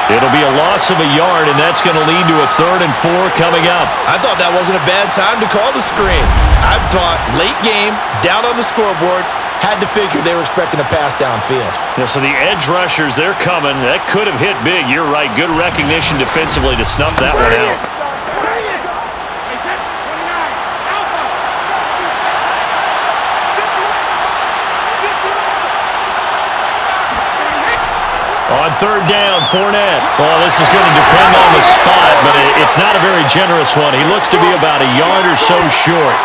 It'll be a loss of a yard, and that's going to lead to a 3rd and 4 coming up. I thought that wasn't a bad time to call the screen. I thought late game, down on the scoreboard, had to figure they were expecting a pass downfield. Yeah, so the edge rushers, they're coming. That could have hit big. You're right. Good recognition defensively to snuff that one out. On 3rd down, Fournette. Well, this is going to depend on the spot, but it's not a very generous one. He looks to be about a yard or so short.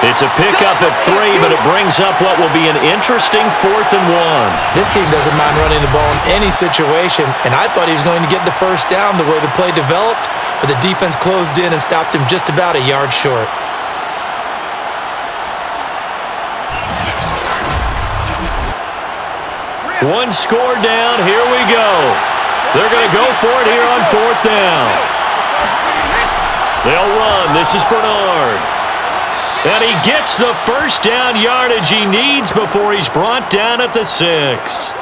It's a pickup at 3, but it brings up what will be an interesting 4th and 1. This team doesn't mind running the ball in any situation, and I thought he was going to get the first down the way the play developed, but the defense closed in and stopped him just about a yard short. One score down, here we go. They're going to go for it here on 4th down. They'll run. This is Bernard. And he gets the first down yardage he needs before he's brought down at the 6.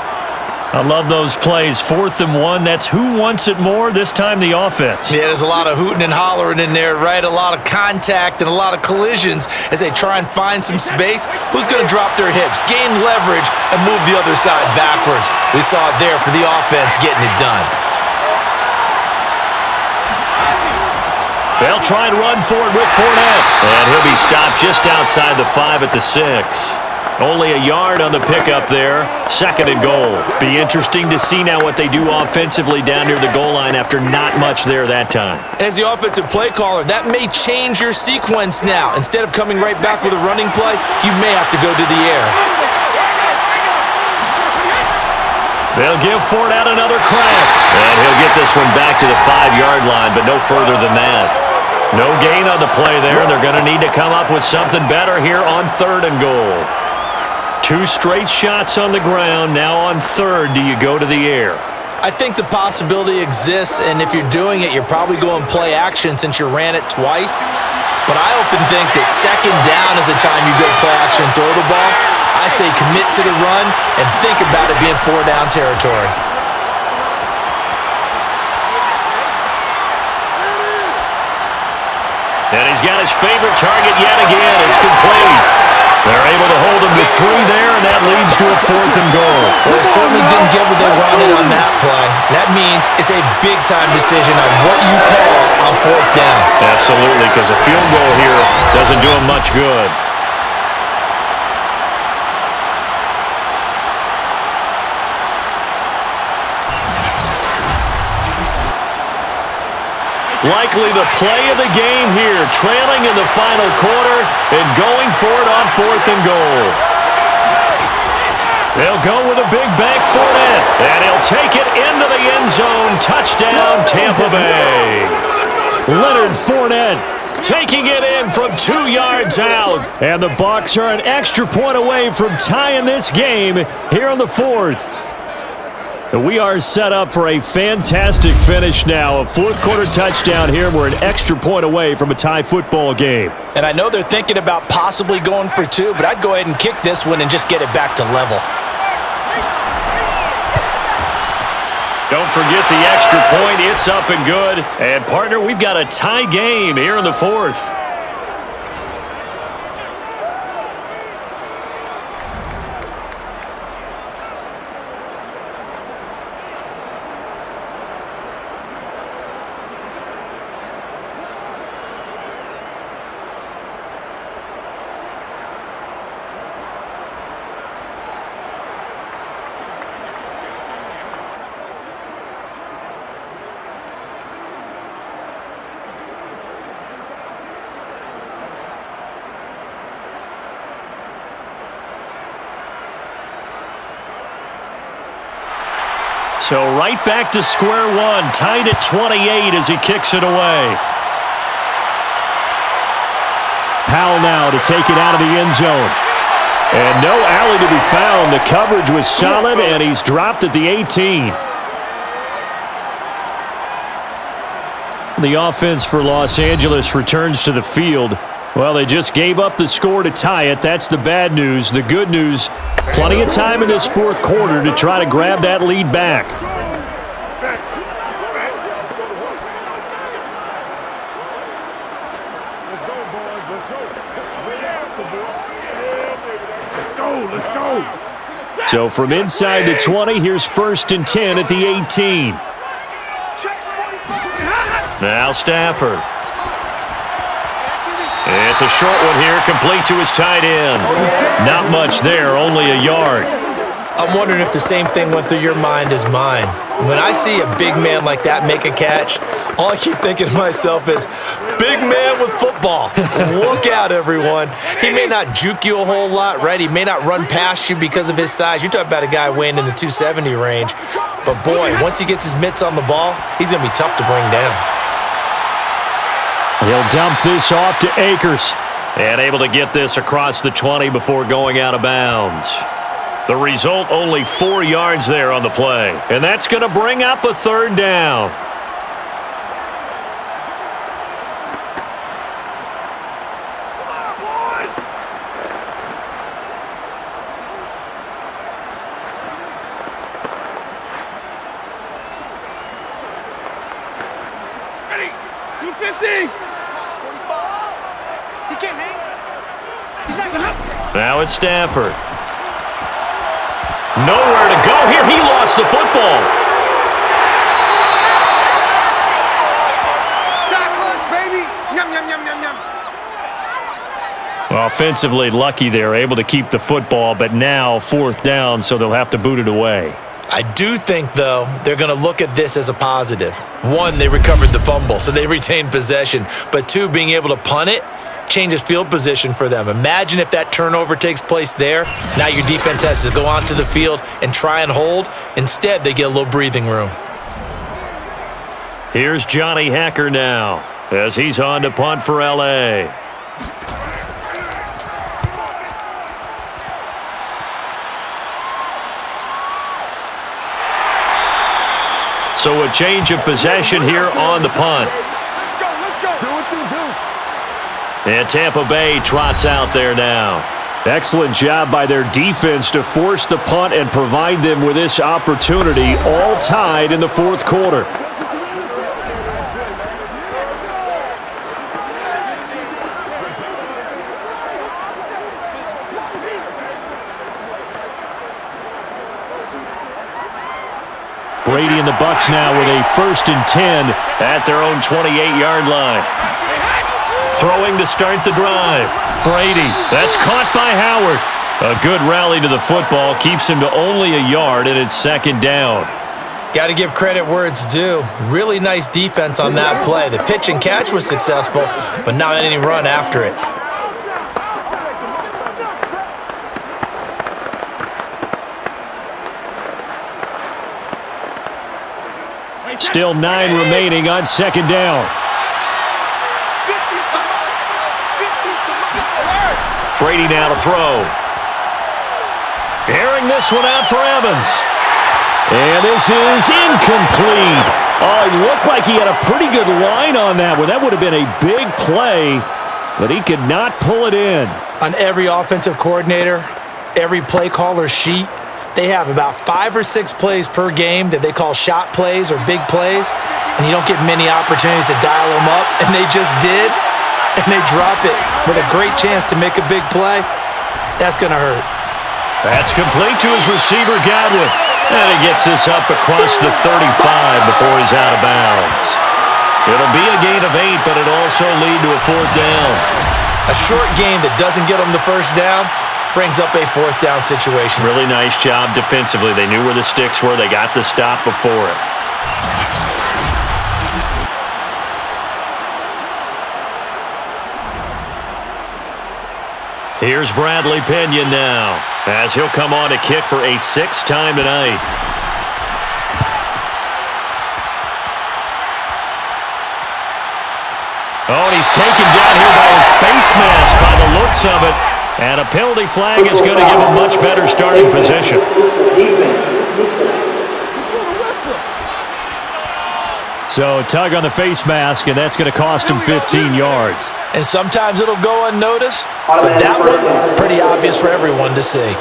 I love those plays. 4th and 1. That's who wants it more, this time the offense. Yeah, there's a lot of hooting and hollering in there, right? A lot of contact and a lot of collisions as they try and find some space. Who's going to drop their hips, gain leverage, and move the other side backwards? We saw it there for the offense getting it done. They'll try and run forward with Fournette. And he'll be stopped just outside the 5 at the 6. Only a yard on the pickup there. 2nd and goal. Be interesting to see now what they do offensively down near the goal line after not much there that time. As the offensive play caller, that may change your sequence now. Instead of coming right back with a running play, you may have to go to the air. They'll give Fournette another crack. And he'll get this one back to the 5-yard line, but no further than that. No gain on the play there. They're going to need to come up with something better here on 3rd and goal. 2 straight shots on the ground. Now on 3rd, do you go to the air? I think the possibility exists, and if you're doing it, you're probably going play action since you ran it twice. But I often think that 2nd down is the time you go play action and throw the ball. I say commit to the run and think about it being 4-down territory. And he's got his favorite target yet again. It's complete. They're able to hold him to 3 there, and that leads to a 4th and goal. Well, they certainly didn't get what they wanted on that play. That means it's a big-time decision on what you call on 4th down. Absolutely, because a field goal here doesn't do him much good. Likely the play of the game here, trailing in the final quarter and going for it on 4th and goal. They'll go with a big bank for it, and he'll take it into the end zone. Touchdown, Tampa Bay. Leonard Fournette taking it in from 2 yards out. And the Bucs are an extra point away from tying this game here in the fourth. We are set up for a fantastic finish now. A fourth-quarter touchdown here. We're an extra point away from a tie football game. And I know they're thinking about possibly going for 2, but I'd go ahead and kick this one and just get it back to level. Don't forget the extra point. It's up and good. And, partner, we've got a tie game here in the fourth. So right back to square one, tied at 28 as he kicks it away. Powell now to take it out of the end zone. And no alley to be found. The coverage was solid, and he's dropped at the 18. The offense for Los Angeles returns to the field. Well, they just gave up the score to tie it. That's the bad news. The good news, plenty of time in this fourth quarter to try to grab that lead back. Let's go. So from inside the 20, here's 1st and 10 at the 18. Now Stafford. It's a short one here, complete to his tight end. Not much there, only a yard. I'm wondering if the same thing went through your mind as mine. When I see a big man like that make a catch, all I keep thinking to myself is, big man with football. Look out, everyone. He may not juke you a whole lot, right? He may not run past you because of his size. You're talking about a guy weighing in the 270 range. But, boy, once he gets his mitts on the ball, he's going to be tough to bring down. He'll dump this off to Akers. And able to get this across the 20 before going out of bounds. The result, only 4 yards there on the play. And that's going to bring up a 3rd down. Ready? 250. 45. He can't hang. He's not gonna. Now it's Stafford. Nowhere to go here. He lost the football. Sack lunch, baby. Yum, yum, yum, yum, yum. Offensively lucky there, able to keep the football, but now 4th down, so they'll have to boot it away. I do think, though, they're going to look at this as a positive. 1, they recovered the fumble, so they retained possession. But 2, being able to punt it changes field position for them. Imagine if that turnover takes place there. Now your defense has to go onto the field and try and hold. Instead, they get a little breathing room. Here's Johnny Hacker now as he's on to punt for L.A. So a change of possession here on the punt. Let's go. Do what you do. And Tampa Bay trots out there now. Excellent job by their defense to force the punt and provide them with this opportunity, all tied in the 4th quarter. Brady and the Bucs now with a 1st and 10 at their own 28-yard line. Throwing to start the drive. Brady, that's caught by Howard. A good rally to the football, keeps him to only a yard, and it's 2nd down. Got to give credit where it's due. Really nice defense on that play. The pitch and catch was successful, but not any run after it. Still 9 remaining on second down. Brady now to throw. Airing this one out for Evans. And this is incomplete. Oh, it looked like he had a pretty good line on that one. That would have been a big play, but he could not pull it in. On every offensive coordinator, every play caller sheet, they have about 5 or 6 plays per game that they call shot plays or big plays, and you don't get many opportunities to dial them up, and they just did, and they drop it with a great chance to make a big play. That's going to hurt. That's complete to his receiver, Godwin. And he gets this up across the 35 before he's out of bounds. It'll be a gain of 8, but it'll also lead to a 4th down. A short gain that doesn't get them the first down brings up a 4th down situation. Really nice job defensively. They knew where the sticks were. They got the stop before it. Here's Bradley Pinion now, as he'll come on to kick for a 6th time tonight. Oh, and he's taken down here by his face mask by the looks of it. And a penalty flag is going to give a much better starting position. So tug on the face mask, and that's going to cost him 15 yards. And sometimes it'll go unnoticed, but that one, pretty obvious for everyone to see.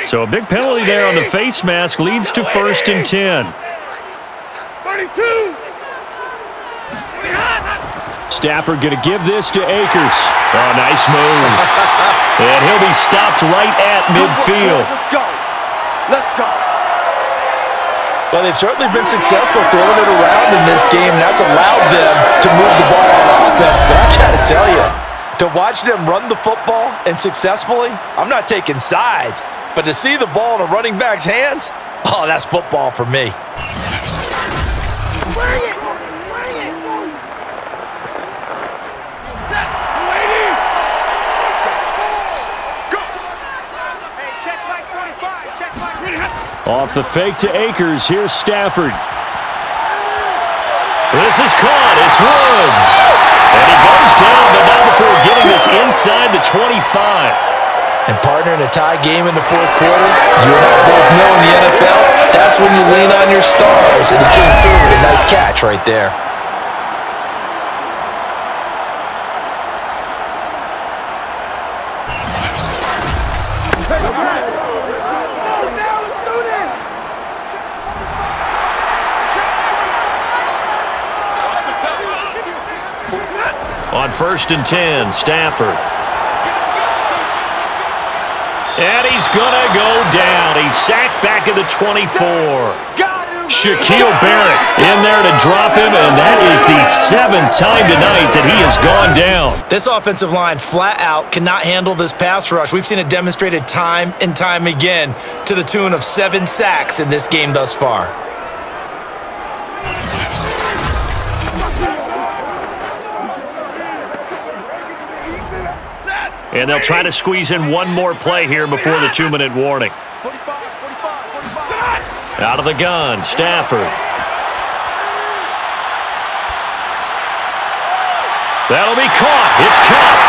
So a big penalty there on the face mask leads to 1st and 10. 32. Stafford going to give this to Akers. Oh, nice move. And he'll be stopped right at midfield. Let's go. Let's go. Well, they've certainly been successful throwing it around in this game, and that's allowed them to move the ball on offense. But I got to tell you, to watch them run the football and successfully, I'm not taking sides. But to see the ball in a running back's hands, oh, that's football for me. Bring it. Bring it. Set. Go. Hey, check like 45. Check like. Off the fake to Akers. Here's Stafford. This is caught. It's Woods. And he goes down, but not before getting this inside the 25. And partner, in a tie game in the 4th quarter, you and I both know in the NFL, that's when you lean on your stars. And he came through with a nice catch right there. On 1st and 10, Stafford. And he's going to go down. He's sacked back at the 24. Shaquille Barrett in there to drop him, and that is the 7th time tonight that he has gone down. This offensive line flat out cannot handle this pass rush. We've seen it demonstrated time and time again to the tune of 7 sacks in this game thus far. And they'll try to squeeze in one more play here before the 2-minute warning. 45. Out of the gun, Stafford. That'll be caught. It's caught.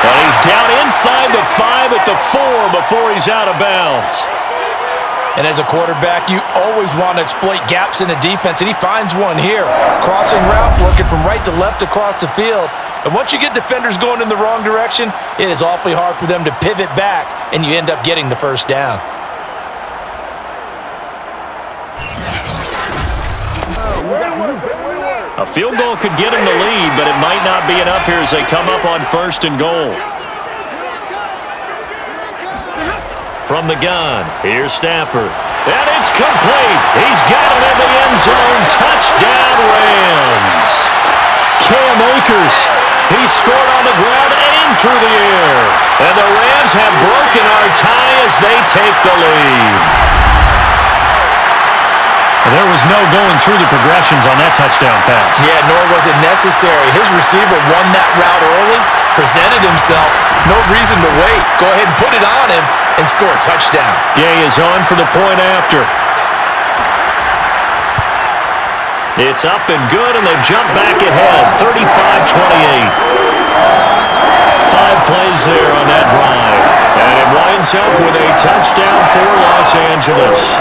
And he's down inside the 5 at the 4 before he's out of bounds. And as a quarterback, you always want to exploit gaps in the defense, and he finds one here. Crossing route, working from right to left across the field. And once you get defenders going in the wrong direction, it is awfully hard for them to pivot back, and you end up getting the 1st down. A field goal could get him the lead, but it might not be enough here as they come up on 1st and goal. From the gun, here's Stafford. And it's complete. He's got it in the end zone. Touchdown, Rams. Cam Akers. He scored on the ground and through the air. And the Rams have broken our tie as they take the lead. There was no going through the progressions on that touchdown pass. Yeah, nor was it necessary. His receiver won that route early, presented himself. No reason to wait. Go ahead and put it on him and score a touchdown. Gay is on for the point after. It's up and good, and they've jumped back ahead, 35-28. 5 plays there on that drive. And it winds up with a touchdown for Los Angeles.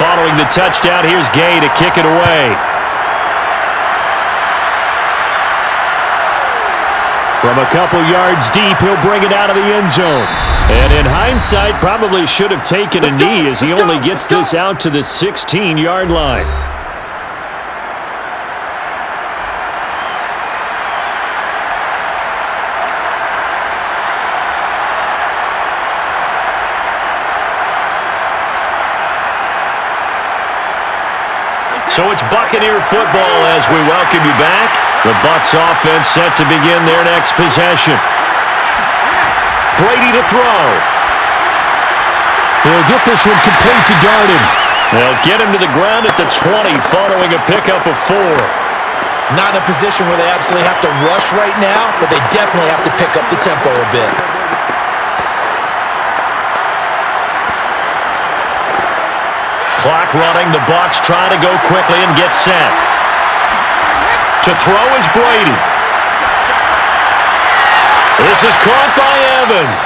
Following the touchdown, here's Gay to kick it away. From a couple yards deep, he'll bring it out of the end zone. And in hindsight, probably should have taken a knee as he only gets this out to the 16-yard line. So it's Buccaneer football as we welcome you back. The Bucs offense set to begin their next possession. Brady to throw. They'll get this one complete to Darden. They'll get him to the ground at the 20 following a pickup of 4. Not in a position where they absolutely have to rush right now, but they definitely have to pick up the tempo a bit. Clock running. The Bucs try to go quickly and get set. To throw is Brady. This is caught by Evans.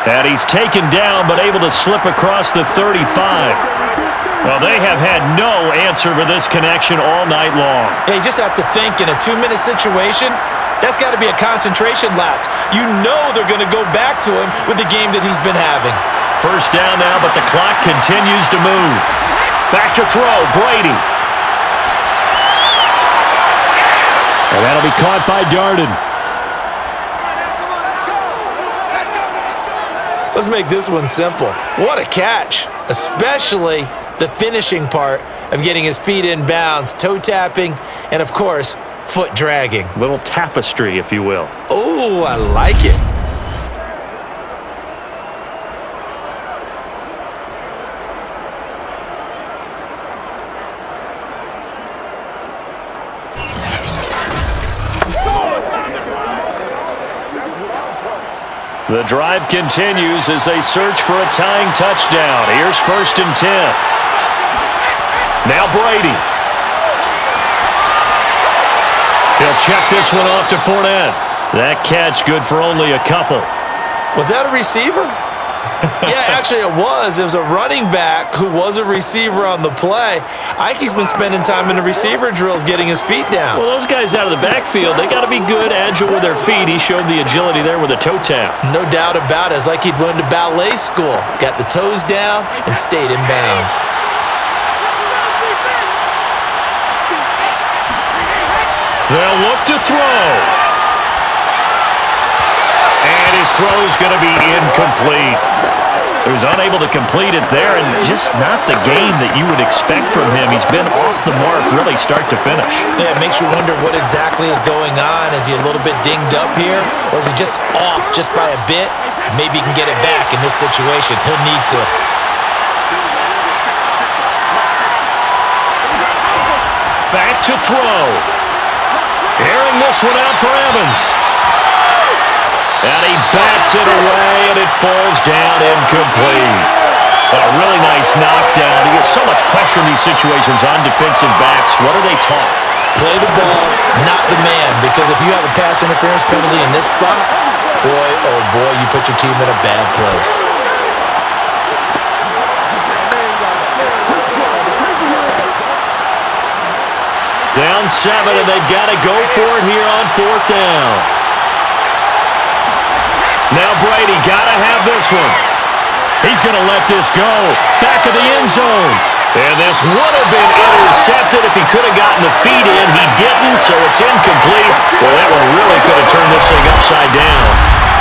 And he's taken down but able to slip across the 35. Well, they have had no answer for this connection all night long. Yeah, you just have to think in a 2-minute situation, that's got to be a concentration lapse. You know they're going to go back to him with the game that he's been having. First down now, but the clock continues to move. Back to throw, Brady. And that'll be caught by Darden. Let's make this one simple. What a catch, especially the finishing part of getting his feet in bounds, toe tapping, and of course, foot dragging. Little tapestry, if you will. Oh, I like it. The drive continues as they search for a tying touchdown. Here's 1st and 10. Now Brady. He'll check this one off to Fournette. That catch good for only a couple. Was that a receiver? Yeah, actually it was. It was a running back who was a receiver on the play. Ike's been spending time in the receiver drills getting his feet down. Well, those guys out of the backfield, they got to be good, agile with their feet. He showed the agility there with a toe tap. No doubt about it. It's like he'd went to ballet school. Got the toes down and stayed in bounds. They'll look to throw. And his throw's going to be incomplete. So he's unable to complete it there, and just not the game that you would expect from him. He's been off the mark really start to finish. Yeah, it makes you wonder what exactly is going on. Is he a little bit dinged up here, or is he just off just by a bit? Maybe he can get it back in this situation. He'll need to. Back to throw. Airing this one out for Evans. And he bats it away, and it falls down incomplete. A really nice knockdown. He gets so much pressure in these situations on defensive backs. What are they taught? Play the ball, not the man. Because if you have a pass interference penalty in this spot, boy, oh boy, you put your team in a bad place. Down 7, and they've got to go for it here on 4th down. Now Brady got to have this one. He's going to let this go. Back of the end zone. And this would have been intercepted if he could have gotten the feet in. He didn't, so it's incomplete. Well, that one really could have turned this thing upside down.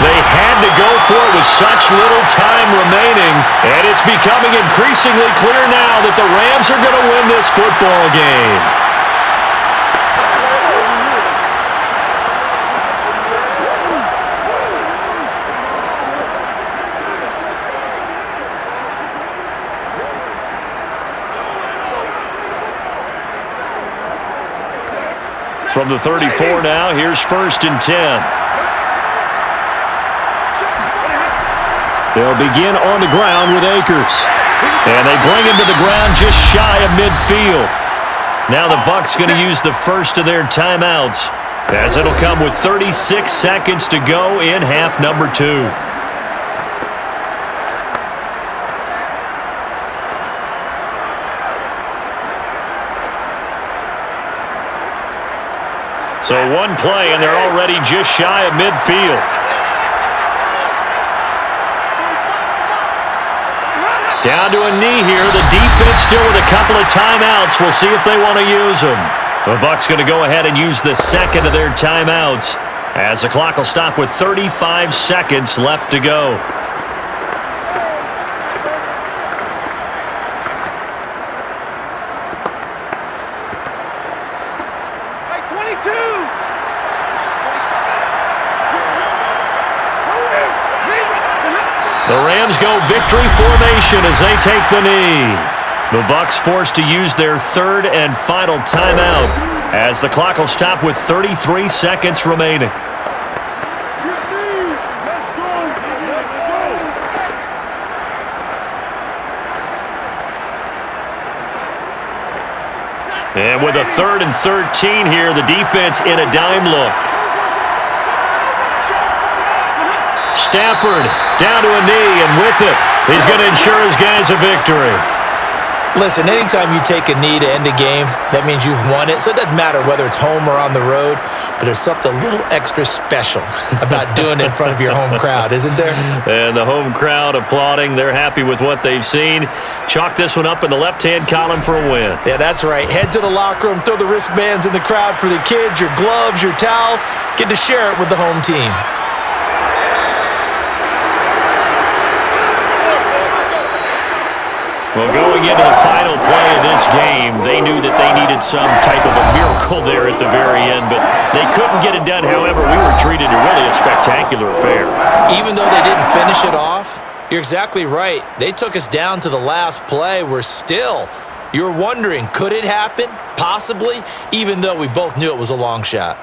They had to go for it with such little time remaining, and it's becoming increasingly clear now that the Rams are going to win this football game. From the 34 now, here's 1st and 10. They'll begin on the ground with Akers. And they bring him to the ground just shy of midfield. Now the Bucs going to use the first of their timeouts, as it'll come with 36 seconds to go in half number 2. So one play, and they're already just shy of midfield. Down to a knee here. The defense still with a couple of timeouts. We'll see if they want to use them. The Bucs going to go ahead and use the second of their timeouts, as the clock will stop with 35 seconds left to go. The Rams go victory formation as they take the knee. The Bucs forced to use their third and final timeout, as the clock will stop with 33 seconds remaining. And with a 3rd and 13 here, the defense in a dime look. Stafford down to a knee, and with it, he's going to ensure his guys a victory. Listen, anytime you take a knee to end a game, that means you've won it. So it doesn't matter whether it's home or on the road, but there's something a little extra special about doing it in front of your home crowd, isn't there? And the home crowd applauding. They're happy with what they've seen. Chalk this one up in the left-hand column for a win. Yeah, that's right. Head to the locker room, throw the wristbands in the crowd for the kids, your gloves, your towels. Get to share it with the home team. Well, going into the final play of this game, they knew that they needed some type of a miracle there at the very end, but they couldn't get it done. However, we were treated to really a spectacular affair. Even though they didn't finish it off, you're exactly right. They took us down to the last play. You're wondering, could it happen? Possibly, even though we both knew it was a long shot.